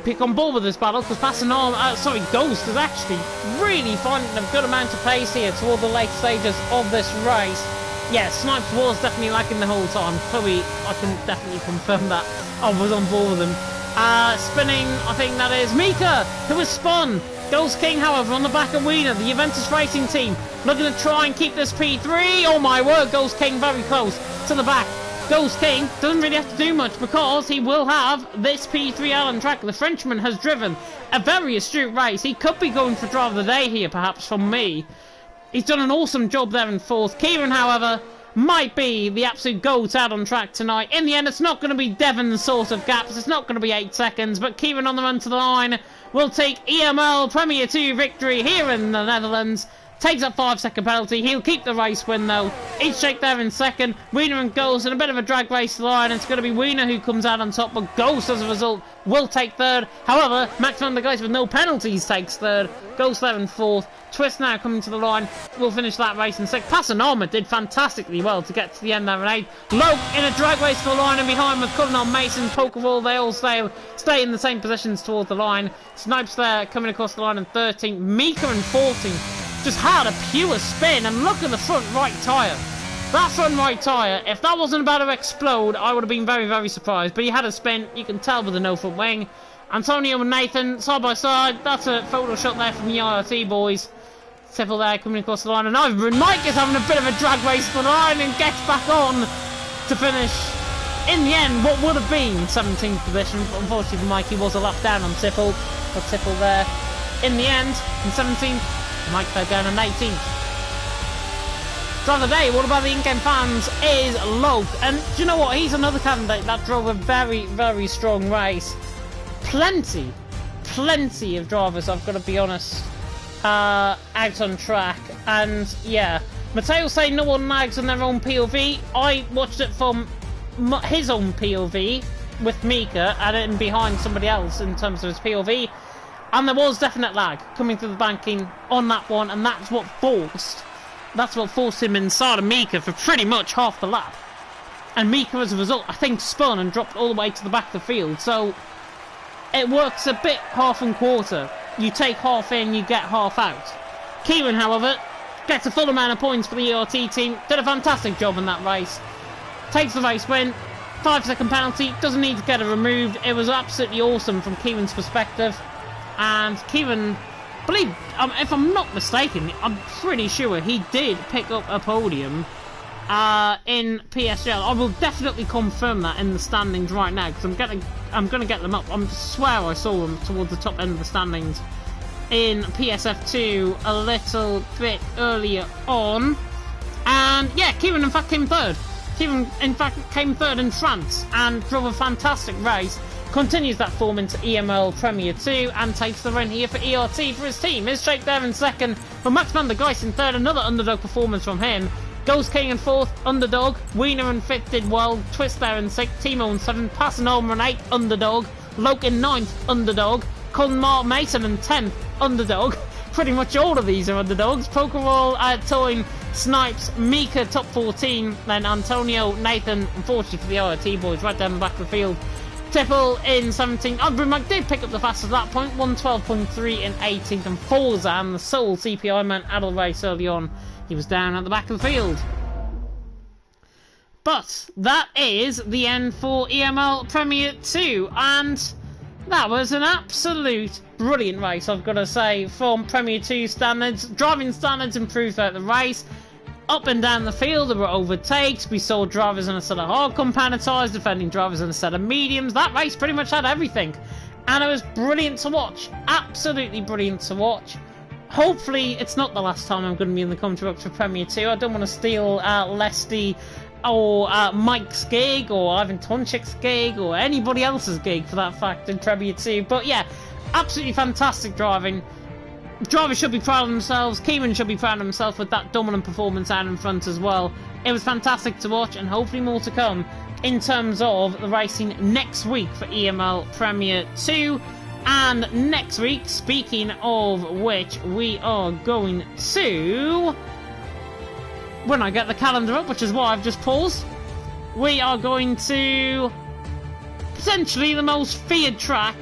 Pick on board with this battle, because Ghost is actually really finding a good amount of pace here toward the late stages of this race. Yeah, Snipes was definitely lacking the whole time. Chloe, I can definitely confirm that. I was on board with him. Spinning, I think that is Mika, who has spun. Ghost King, however, on the back of Wiener, the Juventus Racing team, looking to try and keep this P3. Oh my word, Ghost King very close to the back. Ghost King doesn't really have to do much, because he will have this P3 out on track. The Frenchman has driven a very astute race. He could be going for driver of the day here, perhaps, from me. He's done an awesome job there in 4th. Kieran, however, might be the absolute GOAT out on track tonight. In the end, it's not going to be Devon's sort of gaps. It's not going to be 8 seconds, but Kieran on the run to the line will take EML Premier 2 victory here in the Netherlands. Takes that 5-second penalty. He'll keep the race win though. Each shake there in second. Wiener and Ghost in a bit of a drag race line. It's going to be Wiener who comes out on top, but Ghost as a result will take third. However, Max van der Geist with no penalties takes third. Ghost there in fourth. Twist now coming to the line. We'll finish that race in sixth. Pasanoma did fantastically well to get to the end there in eighth. Loke in a drag race for the line, and behind with Cullinan, Mason, Pokeball, they all stay in the same positions towards the line. Snipes there coming across the line in 13th. Mika in 14th. Just had a pure spin, and look at the front right tyre. That front right tyre, if that wasn't about to explode, I would have been very, very surprised. But he had a spin, you can tell with the no front wing. Antonio and Nathan, side by side. That's a photo shot there from the IRT boys. Tipple there coming across the line, and Ivan Mike is having a bit of a drag race for the line and gets back on to finish, in the end, what would have been 17th position. But unfortunately for Mike, he was a lap down on Tipple. But Tipple there, in the end, in 17th. Mike there down in 18th. Driver of the day, what about the in-game fans, is Loke. And do you know what? He's another candidate that drove a very, very strong race. Plenty of drivers, I've got to be honest, out on track. And yeah, Matteo saying no one lags on their own POV. I watched it from his own POV with Mika and in behind somebody else in terms of his POV. And there was definite lag coming through the banking on that one, and that's what forced him inside of Mika for pretty much half the lap. And Mika, as a result, I think spun and dropped all the way to the back of the field. So it works a bit half and quarter. You take half in, you get half out. Kieran, however, gets a full amount of points for the ERT team. Did a fantastic job in that race. Takes the race win. 5-second penalty. Doesn't need to get it removed. It was absolutely awesome from Kieran's perspective. And Kieran, if I'm not mistaken, I'm pretty sure he did pick up a podium in PSGL. I will definitely confirm that in the standings right now, because I'm gonna get them up. I swear I saw them towards the top end of the standings in PSF2 a little bit earlier on. And yeah, Kieran in fact came third. Kieran in fact came third in France and drove a fantastic race. Continues that form into EML Premier 2 and takes the run here for ERT for his team. His shake there in second, but Max van der Geist in third. Another underdog performance from him. Ghost King in fourth, underdog. Wiener in fifth did well. Twist there in sixth. Timo in seventh. Pasanoma in eighth, underdog. Loke in ninth, underdog. Conmar Mason in 10th, underdog. Pretty much all of these are underdogs. Pokerroll, Toyn, Snipes, Mika top 14. Then Antonio, Nathan, unfortunately for the IRT boys, right down the back of the field. Tipple in 17th. Albrecht did pick up the fastest at that point, 112.3 in 18th. And Forzan, the sole CPI man, Adel race early on, he was down at the back of the field. But that is the end for EML Premier 2, and that was an absolute brilliant race, I've got to say, from Premier 2 standards. Driving standards improved throughout the race. Up and down the field, there were overtakes. We saw drivers in a set of hard-compounded tyres defending drivers in a set of mediums. That race pretty much had everything. And it was brilliant to watch. Absolutely brilliant to watch. Hopefully, it's not the last time I'm going to be in the commentary box for Premier 2. I don't want to steal Lesty or Mike's gig, or Ivan Tonchik's gig, or anybody else's gig, for that fact, in Premier 2. But yeah, absolutely fantastic driving. Drivers should be proud of themselves. Kieran should be proud of himself with that dominant performance out in front as well. It was fantastic to watch, and hopefully more to come in terms of the racing next week for EML Premier 2. And next week, speaking of which, we are going to, when I get the calendar up, which is why I've just paused, we are going to potentially the most feared track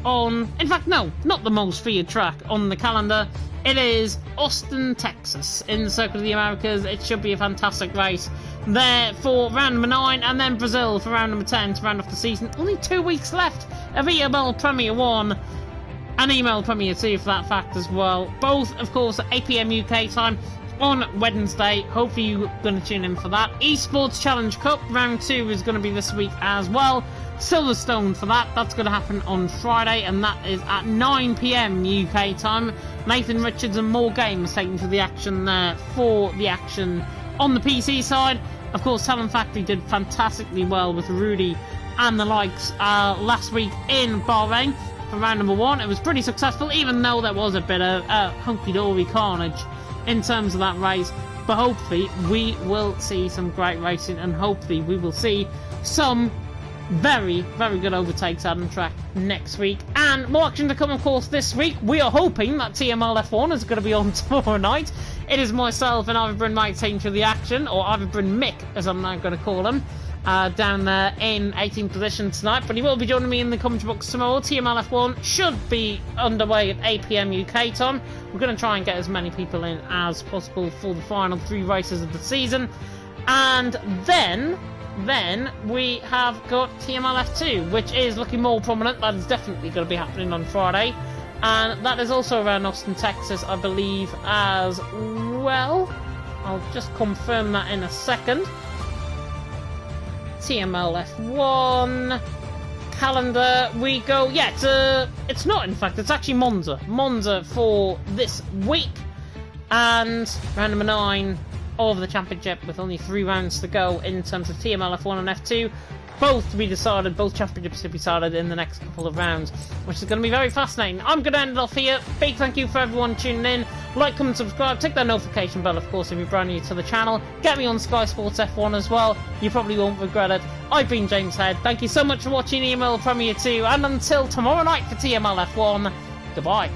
on, in fact no, not the most feared track on the calendar. It is Austin, Texas, in the Circuit of the Americas. It should be a fantastic race there for round number 9, and then Brazil for round number 10 to round off the season. Only 2 weeks left of EML Premier 1 and EML Premier 2 for that fact as well. Both, of course, at 8 PM UK time on Wednesday. Hopefully you're going to tune in for that. Esports Challenge Cup round 2 is going to be this week as well. Silverstone for that. That's going to happen on Friday, and that is at 9 PM UK time. Nathan Richards and more games taking to the action there for the action on the PC side. Of course, Talent Factory did fantastically well with Rudy and the likes last week in Bahrain for round number 1. It was pretty successful, even though there was a bit of hunky-dory carnage in terms of that race. But hopefully we will see some great racing, and hopefully we will see some very, very good overtakes out on the track next week. And more action to come, of course, this week. We are hoping that TML F1 is going to be on tomorrow night. It is myself and Ivan Bryn, my team to the action, or Ivan Bryn Mick, as I'm now going to call him, down there in 18th position tonight. But he will be joining me in the commentary box tomorrow. TML F1 should be underway at 8 PM UK time. We're going to try and get as many people in as possible for the final 3 races of the season. And then we have got TML F2, which is looking more prominent. That is definitely going to be happening on Friday. And that is also around Austin, Texas, I believe, as well. I'll just confirm that in a second. TML F1 calendar, we go, yeah, it's not, in fact, it's actually Monza for this week. And round number 9 of the championship, with only 3 rounds to go in terms of TML F1 and F2. Both to be decided, both championships to be decided in the next couple of rounds, which is going to be very fascinating. I'm going to end it off here. Big thank you for everyone tuning in. Like, comment, subscribe, tick that notification bell, of course, if you're brand new to the channel. Get me on Sky Sports F1 as well. You probably won't regret it. I've been James Head. Thank you so much for watching EML Premier 2, and until tomorrow night for TML F1, goodbye.